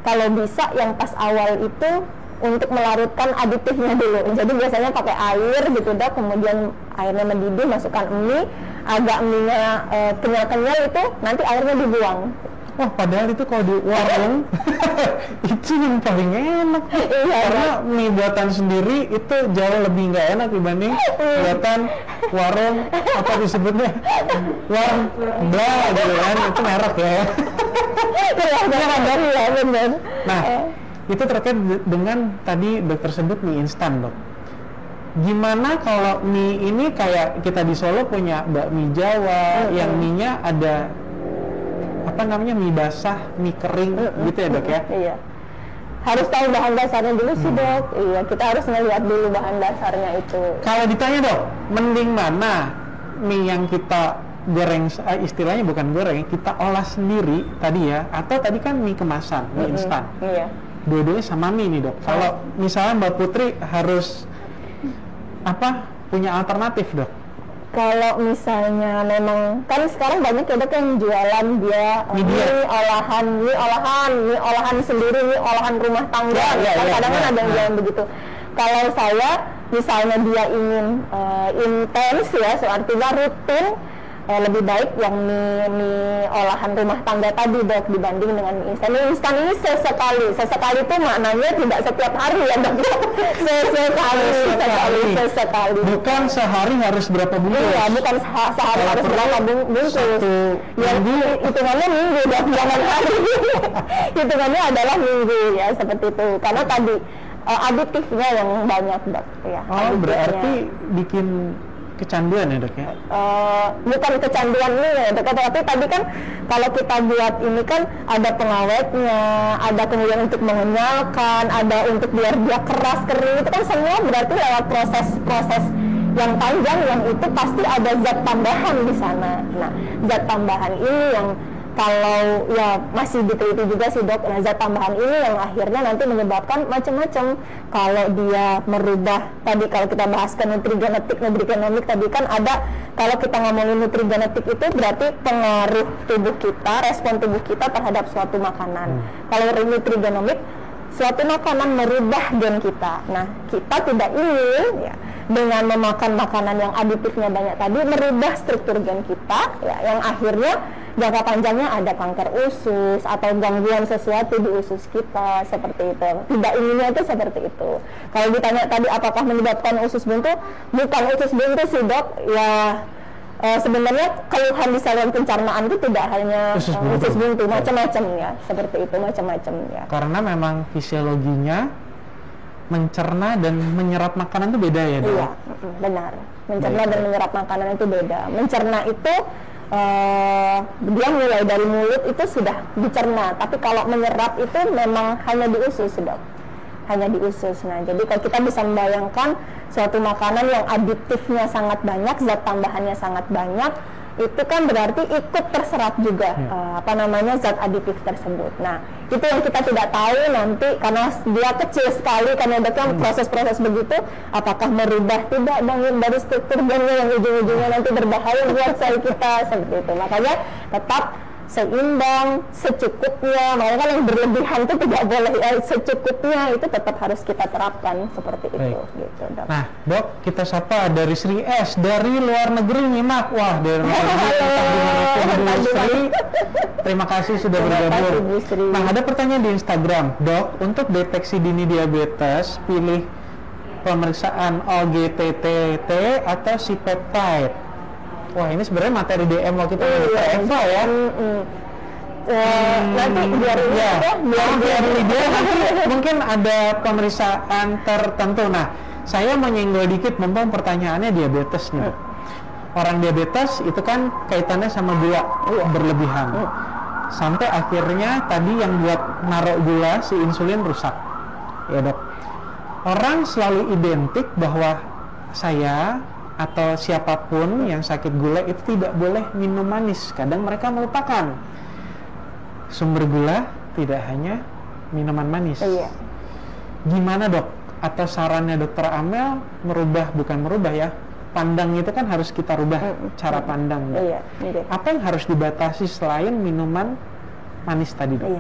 kalau bisa yang pas awal itu untuk melarutkan aditifnya dulu. Jadi biasanya pakai air gitu dok, kemudian airnya mendidih, masukkan mie, agak mie-nya kenyal-kenyal itu, nanti airnya dibuang. Wah, padahal itu kalau di warung itu yang paling enak. Karena mie buatan sendiri itu jauh lebih nggak enak dibanding buatan warung, apa disebutnya, warung bla gitu kan, itu merek ya. Iya benar. Nah, itu terkait dengan tadi dokter sebut mie instan, Dok. Gimana kalau mie ini kayak kita di Solo punya bakmi Jawa yang mie-nya ada apa namanya, mie basah, mie kering gitu ya, Dok ya? Iya. Harus tahu bahan dasarnya dulu sih, Dok. Iya, kita harus melihat dulu bahan dasarnya itu. Kalau ditanya, Dok, mending mana mie yang kita goreng, istilahnya bukan goreng, kita olah sendiri tadi ya, atau tadi kan mie kemasan, mie instan. Iya. Dua-duanya sama mie nih, Dok. Kalau misalnya Mbak Putri harus punya alternatif, Dok? Kalau misalnya memang kan sekarang banyak ya, Dok, yang jualan dia mie olahan sendiri, mie olahan rumah tangga. Kadang kan ada yang jualan begitu. Kalau saya misalnya dia ingin intens ya, artinya rutin, lebih baik yang mie olahan rumah tangga tadi, Dok, dibanding dengan mie instan. Mie instan ini sesekali itu maknanya tidak setiap hari ya, Dok. sesekali. Bukan sehari harus berapa bungkus? Iya, bukan sehari harus berapa bungkus. Yang hitungannya minggu, Dok, jangan hari. Hitungannya adalah minggu ya, seperti itu. Karena tadi aditifnya yang banyak, Dok. Ya, berarti bikin kecanduan ya, Dok ya? Bukan kecanduan ini ya, Dok, tapi tadi kan kalau kita buat ini kan ada pengawetnya, ada kemudian untuk mengenyalkan, ada untuk biar dia keras kering, itu kan semua berarti lewat proses yang panjang, yang itu pasti ada zat tambahan di sana. Nah, zat tambahan ini yang kalau ya masih diteliti juga sih, Dok, nah zat tambahan ini yang akhirnya nanti menyebabkan macam-macam. Kalau dia merubah, tadi kalau kita bahaskan nutrigenetik tadi kan ada, kalau kita ngomongin nutrigenetik itu berarti pengaruh tubuh kita, respon tubuh kita terhadap suatu makanan. Kalau nutrigenomik, suatu makanan merubah gen kita. Nah, kita tidak ingin ya dengan memakan makanan yang aditifnya banyak tadi merubah struktur gen kita ya, yang akhirnya jangka panjangnya ada kanker usus atau gangguan sesuatu di usus kita, seperti itu. Tidak inginnya itu seperti itu. Kalau ditanya tadi apakah menyebabkan usus buntu, bukan usus buntu sih, Dok. Ya sebenarnya keluhan di saluran pencernaan itu tidak hanya usus buntu, macam-macam ya, seperti itu, macam-macam ya. Karena memang fisiologinya mencerna dan menyerap makanan itu beda ya, Dok? Iya, benar. Mencerna dan menyerap makanan itu beda. Mencerna itu dia mulai dari mulut itu sudah dicerna, tapi kalau menyerap itu memang hanya di usus, Dok. Hanya di usus. Nah, jadi kalau kita bisa membayangkan suatu makanan yang aditifnya sangat banyak, zat tambahannya sangat banyak, itu kan berarti ikut terserap juga zat aditif tersebut. Nah, itu yang kita tidak tahu nanti karena dia kecil sekali, karena ada proses-proses begitu, apakah merubah tidak dari struktur gennya yang ujung-ujungnya nanti berbahaya buat sel kita, seperti itu. Makanya tetap seimbang, secukupnya. Makanya kan yang berlebihan itu tidak boleh, secukupnya itu tetap harus kita terapkan seperti itu. Gitu, Dok. Nah, Dok, kita sapa dari Sri S dari luar negeri nyimak. Wah, dari luar negeri. Terima kasih sudah bergabung. Nah, ada pertanyaan di Instagram, Dok, untuk deteksi dini diabetes pilih pemeriksaan OGTT atau C-peptide. Wah, ini sebenarnya materi DM waktu itu Eva ya. Nanti biar dia nanti mungkin ada pemeriksaan tertentu. Nah, saya menyinggol dikit mumpung pertanyaannya diabetes nih. Orang diabetes itu kan kaitannya sama gula berlebihan. Sampai akhirnya tadi yang buat naruh gula si insulin rusak. Ya, Dok. Orang selalu identik bahwa saya atau siapapun yang sakit gula itu tidak boleh minum manis. Kadang mereka melupakan sumber gula tidak hanya minuman manis. Gimana, Dok? Atau sarannya Dokter Amel bukan merubah ya, pandang itu kan harus kita rubah cara pandang, Dok. Apa yang harus dibatasi selain minuman manis tadi, Dok?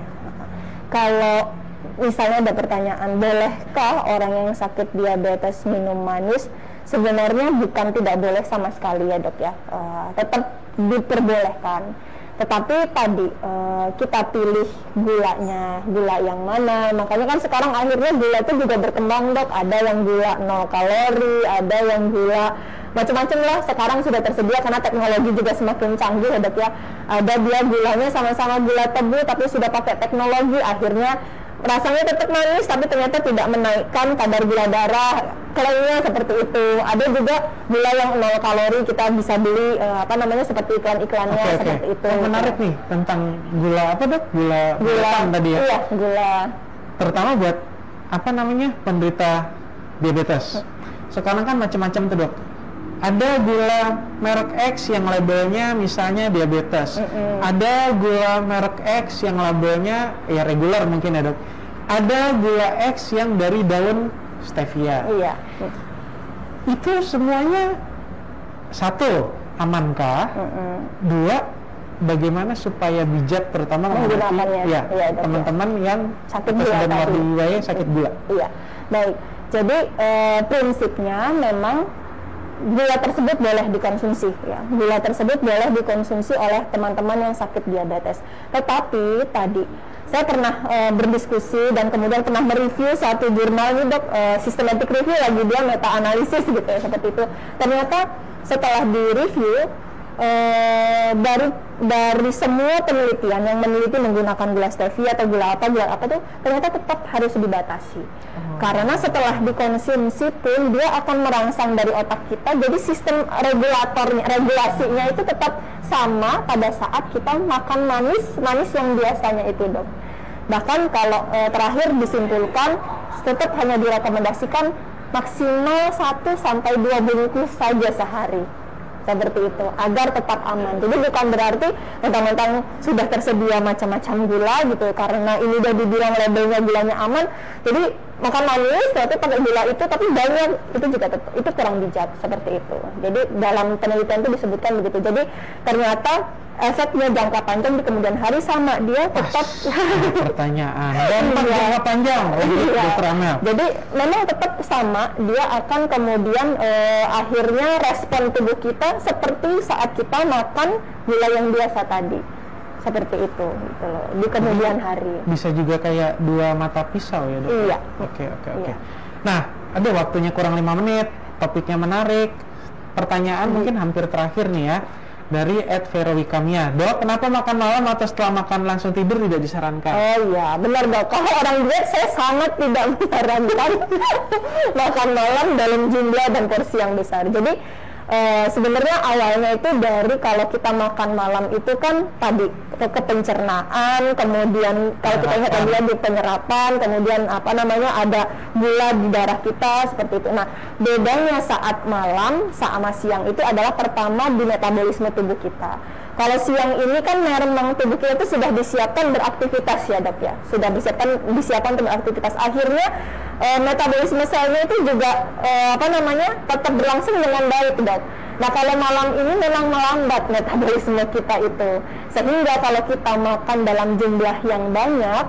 Kalau misalnya ada pertanyaan, bolehkah orang yang sakit diabetes minum manis? Sebenarnya bukan tidak boleh sama sekali ya, Dok ya, tetap diperbolehkan. Tetapi tadi kita pilih gulanya, gula yang mana. Makanya kan sekarang akhirnya gula itu juga berkembang, Dok. Ada yang gula 0 kalori, ada yang gula macam-macam lah. Sekarang sudah tersedia karena teknologi juga semakin canggih ya, Dok ya. Ada dia gulanya sama-sama gula tebu tapi sudah pakai teknologi, akhirnya rasanya tetap manis tapi ternyata tidak menaikkan kadar gula darah, klaimnya seperti itu. Ada juga gula yang 0 kalori, kita bisa beli seperti iklan-iklannya seperti itu. Menarik nih tentang gula apa Dok? Gula tadi ya? Iya, gula. Terutama buat penderita diabetes. Sekarang kan macam-macam tuh Dok. Ada gula merek X yang labelnya misalnya diabetes. Ada gula merek X yang labelnya ya reguler mungkin ya Dok. Ada gula X yang dari daun stevia. Iya. Itu semuanya satu, amankah? Dua, bagaimana supaya bijak terutama menggunakannya? Ya, teman-teman yang sakit gula sakit gula. Iya. Baik. Jadi prinsipnya memang gula tersebut boleh dikonsumsi, ya. Gula tersebut boleh dikonsumsi oleh teman-teman yang sakit diabetes. Tetapi tadi saya pernah berdiskusi dan kemudian pernah mereview satu jurnal ini Dok, systematic review lagi, dia meta analisis gitu ya, seperti itu. Ternyata setelah direview dari semua penelitian yang meneliti menggunakan gula stevia atau gula apa tuh ternyata tetap harus dibatasi. Karena setelah dikonsumsi pun dia akan merangsang dari otak kita, jadi sistem regulasinya itu tetap sama pada saat kita makan manis yang biasanya itu Dok. Bahkan kalau terakhir disimpulkan tetap hanya direkomendasikan maksimal 1-2 bungkus saja sehari. Seperti itu, agar tetap aman. Jadi bukan berarti mentang-mentang sudah tersedia macam-macam gula gitu, karena ini udah dibilang labelnya gulanya aman, jadi makan manis tapi pakai gula itu tapi banyak, itu juga itu kurang bijak, seperti itu. Jadi dalam penelitian itu disebutkan begitu. Jadi ternyata efeknya jangka panjang di kemudian hari sama, dia tetap pertanyaan dan jangka panjang Dokter Amel. Jadi memang tetap sama, dia akan kemudian akhirnya respon tubuh kita seperti saat kita makan gula yang biasa tadi, seperti itu gitu loh, di kemudian hari. Bisa juga kayak dua mata pisau ya Dok? Iya. Oke. Nah, ada waktunya kurang 5 menit, topiknya menarik. Pertanyaan mungkin hampir terakhir nih ya, dari @verowikamia. Dok, kenapa makan malam atau setelah makan langsung tidur tidak disarankan? Oh iya, benar Dok. Kalau orang diet saya sangat tidak menyarankan makan malam dalam jumlah dan porsi yang besar. Jadi sebenarnya awalnya itu dari kalau kita makan malam itu kan tadi ke pencernaan, kemudian kalau kita ingat tadi di penyerapan, kemudian ada gula di darah kita, seperti itu. Nah, bedanya saat malam sama siang itu adalah pertama di metabolisme tubuh kita. Kalau siang ini kan memang tubuh kita itu sudah disiapkan beraktivitas ya Dok ya, sudah disiapkan untuk beraktivitas. Akhirnya metabolisme selnya itu juga tetap berlangsung dengan baik Dok. Nah kalau malam ini memang melambat metabolisme kita itu, sehingga kalau kita makan dalam jumlah yang banyak,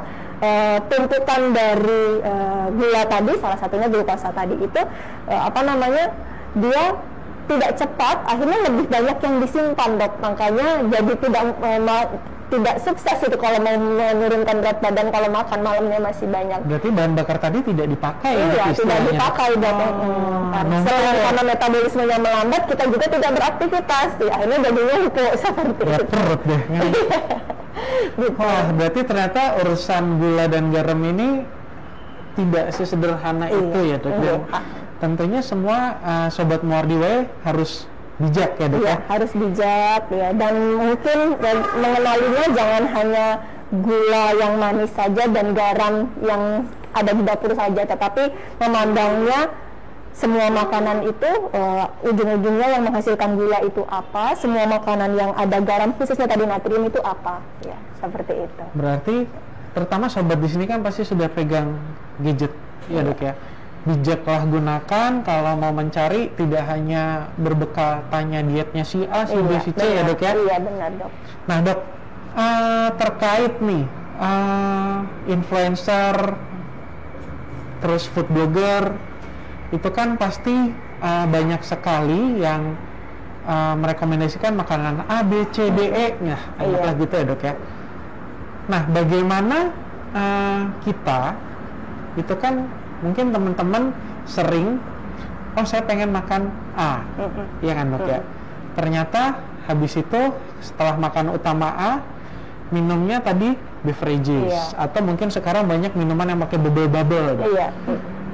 tumpukan dari gula tadi, salah satunya glukosa tadi itu dia tidak cepat, akhirnya lebih banyak yang disimpan Dok. Makanya jadi tidak sukses itu kalau mau menurunkan berat badan kalau makan malamnya masih banyak. Berarti bahan bakar tadi tidak dipakai? Iya, tidak dipakai Dok. Selain karena metabolismenya melambat, kita juga tidak beraktivitas, akhirnya jadinya itu seperti itu. Perut deh. Gitu. Wah, berarti ternyata urusan gula dan garam ini tidak sesederhana itu ya Dok. Tentunya semua Sobat Muardiway harus bijak ya Dok. Iya, harus bijak ya, dan mungkin mengenalinya jangan hanya gula yang manis saja dan garam yang ada di dapur saja, tetapi memandangnya semua makanan itu ujung-ujungnya yang menghasilkan gula itu apa, semua makanan yang ada garam khususnya tadi natrium itu apa, ya seperti itu. Berarti pertama sobat di sini kan pasti sudah pegang gadget ya Dok ya. Bijaklah gunakan kalau mau mencari, tidak hanya berbekal tanya dietnya si A, si B, si C ya Dok ya. Iya benar Dok. Nah Dok, terkait nih influencer terus food blogger itu kan pasti banyak sekali yang merekomendasikan makanan A, B, C, D, E. Nah, anggaplah gitu ya Dok ya. Nah, bagaimana kita itu kan mungkin teman-teman sering, oh saya pengen makan A, iya kan Dok ya. Ternyata habis itu setelah makan utama A, minumnya tadi beverages, atau mungkin sekarang banyak minuman yang pakai bubble-bubble, Dok.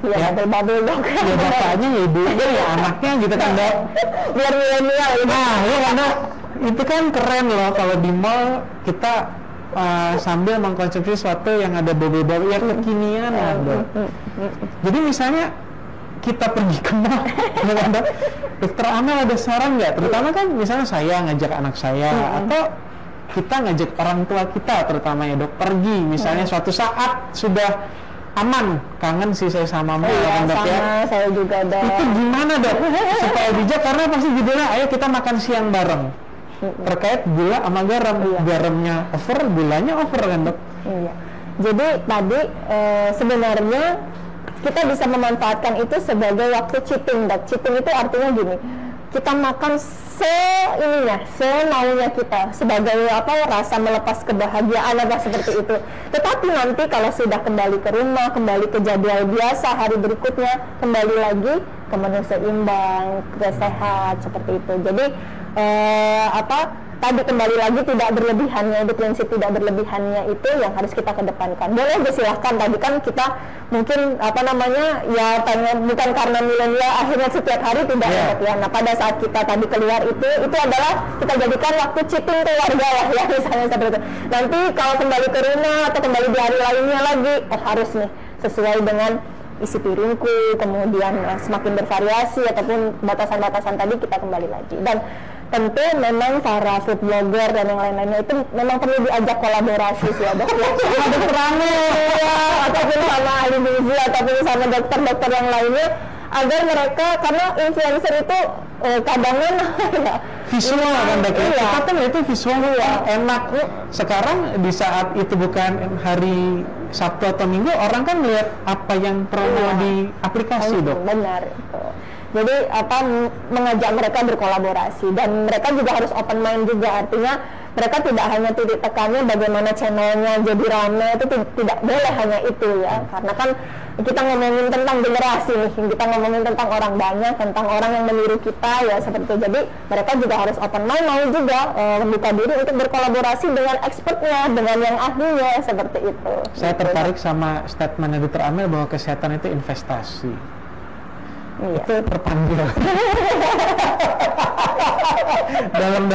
Iya, ya, bubble dok. Ya bapaknya, ya ibunya, ya anaknya gitu kan, Dok. Biar milenial ini. Nah, ya karena itu kan keren loh kalau di mall kita sambil mengkonsumsi sesuatu yang ada bubble-bubble yang kekinian lah, Dok. Jadi misalnya kita pergi ke mall, Dok, Dokter Amel ada saran nggak? Terutama kan misalnya saya ngajak anak saya, atau kita ngajak orang tua kita, terutama ya, Dok, pergi misalnya suatu saat sudah aman, kangen sih saya sama mall, kan, Dok, ya. Saya juga, Dok. Itu gimana, Dok, supaya bijak? Karena pasti judulnya ayo kita makan siang bareng, terkait gula sama garam. Garamnya over, gulanya over, kan, Dok? Iya. Jadi tadi sebenarnya kita bisa memanfaatkan itu sebagai waktu cheating, Dok. Cheating itu artinya gini, kita makan semaunya kita sebagai rasa melepas kebahagiaan seperti itu. Tetapi nanti kalau sudah kembali ke rumah, kembali ke jadwal biasa hari berikutnya, kembali lagi ke menu seimbang, ke sehat seperti itu. Jadi tadi kembali lagi tidak berlebihannya, itu prinsip tidak berlebihannya itu yang harus kita kedepankan. Boleh silahkan, tadi kan kita mungkin ya bukan karena milenial akhirnya setiap hari tidak ya. Nah pada saat kita tadi keluar itu adalah kita jadikan waktu cheating keluarga lah ya, misalnya seperti itu. Nanti kalau kembali ke rumah atau kembali di hari lainnya lagi, harus nih sesuai dengan isi piringku, kemudian semakin bervariasi ataupun batasan-batasan tadi kita kembali lagi. Dan tentu memang para food blogger dan yang lain-lainnya itu memang perlu diajak kolaborasi sih ya, Dok. Ada perangai ya, ataupun sama ahli gizi ataupun sama dokter-dokter yang lainnya, agar mereka, karena influencer itu kadang-kadang ya visual kan, Dok. Kita kan itu visual enak. Sekarang di saat itu bukan hari Sabtu atau Minggu, orang kan melihat apa yang promo di aplikasi, Dok. Benar itu. Jadi mengajak mereka berkolaborasi, dan mereka juga harus open mind juga, artinya mereka tidak hanya titik tekannya bagaimana channelnya jadi rame, itu tidak boleh hanya itu ya, karena kan kita ngomongin tentang generasi nih, kita ngomongin tentang orang banyak, tentang orang yang meniru kita ya seperti itu. Jadi mereka juga harus open mind, mau juga membuka diri untuk berkolaborasi dengan expertnya, dengan yang ahlinya seperti itu. Saya tertarik sama statement Dokter Amel bahwa kesehatan itu investasi. Itu terpanggil. dalam.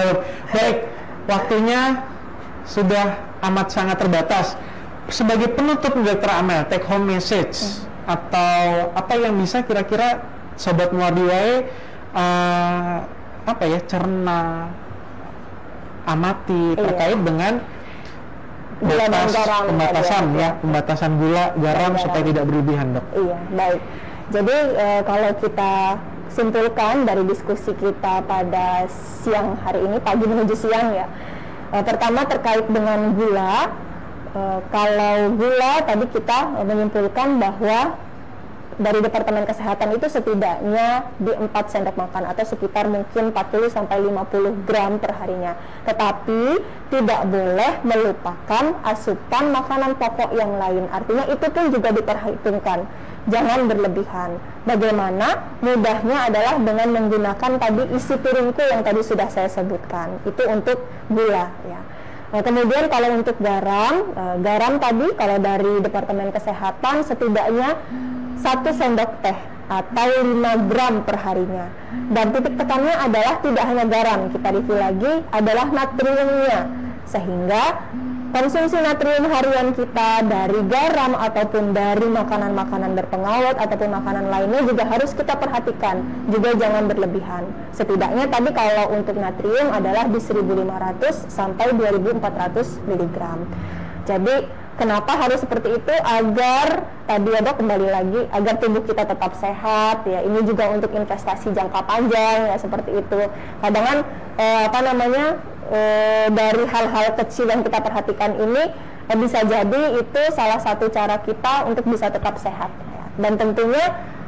Baik, waktunya sudah amat sangat terbatas. Sebagai penutup Dokter Amel, take home message atau apa yang bisa kira-kira Sobat Muardi Wae cerna, amati terkait dengan pembatasan gula garam supaya tidak berlebihan, Dok. Iya, baik. Jadi kalau kita simpulkan dari diskusi kita pada siang hari ini, pagi menuju siang ya, pertama terkait dengan gula. Kalau gula tadi kita menyimpulkan bahwa dari Departemen Kesehatan itu setidaknya di 4 sendok makan atau sekitar mungkin 40-50 gram per harinya. Tetapi tidak boleh melupakan asupan makanan pokok yang lain. Artinya itu pun juga diperhitungkan. Jangan berlebihan. Bagaimana? Mudahnya adalah dengan menggunakan tadi isi piringku yang tadi sudah saya sebutkan. Itu untuk gula ya. Nah, kemudian kalau untuk garam, garam tadi kalau dari Departemen Kesehatan setidaknya 1 sendok teh atau 5 gram per harinya. Dan titik tekannya adalah tidak hanya garam, kita review lagi, adalah natriumnya. Sehingga konsumsi natrium harian kita dari garam ataupun dari makanan-makanan berpengawet ataupun makanan lainnya juga harus kita perhatikan, juga jangan berlebihan. Setidaknya tadi kalau untuk natrium adalah di 1.500 sampai 2.400 mg. Jadi kenapa harus seperti itu? Agar tadi ada kembali lagi, agar tubuh kita tetap sehat ya. Ini juga untuk investasi jangka panjang ya, seperti itu. Kadang kan dari hal-hal kecil yang kita perhatikan ini bisa jadi itu salah satu cara kita untuk bisa tetap sehat ya. Dan tentunya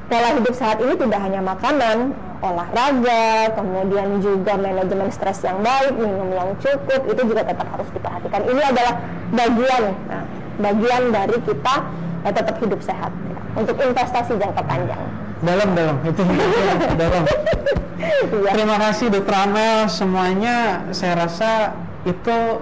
pola hidup sehat ini tidak hanya makanan, olahraga, kemudian juga manajemen stres yang baik, minum yang cukup, itu juga tetap harus diperhatikan. Ini adalah bagian dari kita tetap hidup sehat ya, untuk investasi jangka panjang. Dalam itu dalam. Iya. Terima kasih Dokter Amel, semuanya saya rasa itu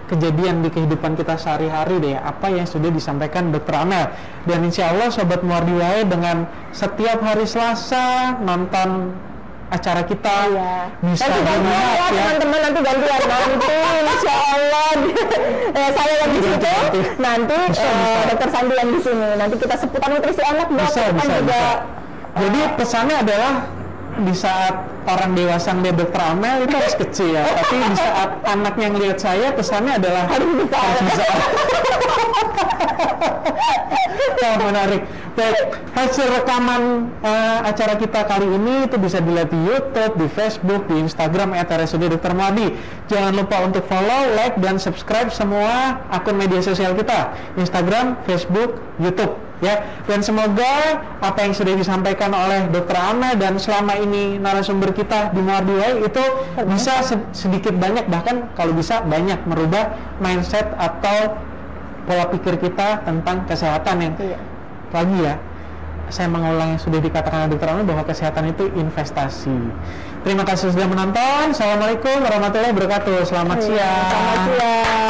kejadian di kehidupan kita sehari-hari deh, apa yang sudah disampaikan Dr. Amel. Dan insya Allah Sobat Muardi Wae dengan setiap hari Selasa nonton acara kita bisa gantian ya teman-teman, nanti gantian nanti insya Allah saya yang di situ, nanti Dokter Sandi yang di sini, nanti kita seputar nutrisi anak bisa. Jadi pesannya adalah di saat orang dewasa ngeliat Dokter Amel itu harus kecil ya, tapi di saat anaknya ngeliat saya pesannya adalah harus bisa. Oh, menarik. Baik, hasil rekaman acara kita kali ini itu bisa dilihat di YouTube, di Facebook, di Instagram @RSUD Dr. Muardi. Jangan lupa untuk follow, like, dan subscribe semua akun media sosial kita, Instagram, Facebook, YouTube. Ya, dan semoga apa yang sudah disampaikan oleh Dr. Amel dan selama ini narasumber kita di Muardi Wae itu bisa sedikit banyak, bahkan kalau bisa banyak merubah mindset atau pola pikir kita tentang kesehatan yang lagi ya. Saya mengulang yang sudah dikatakan oleh Dr. Amel bahwa kesehatan itu investasi. Terima kasih sudah menonton. Assalamualaikum warahmatullahi wabarakatuh. Selamat siang. Selamat siang.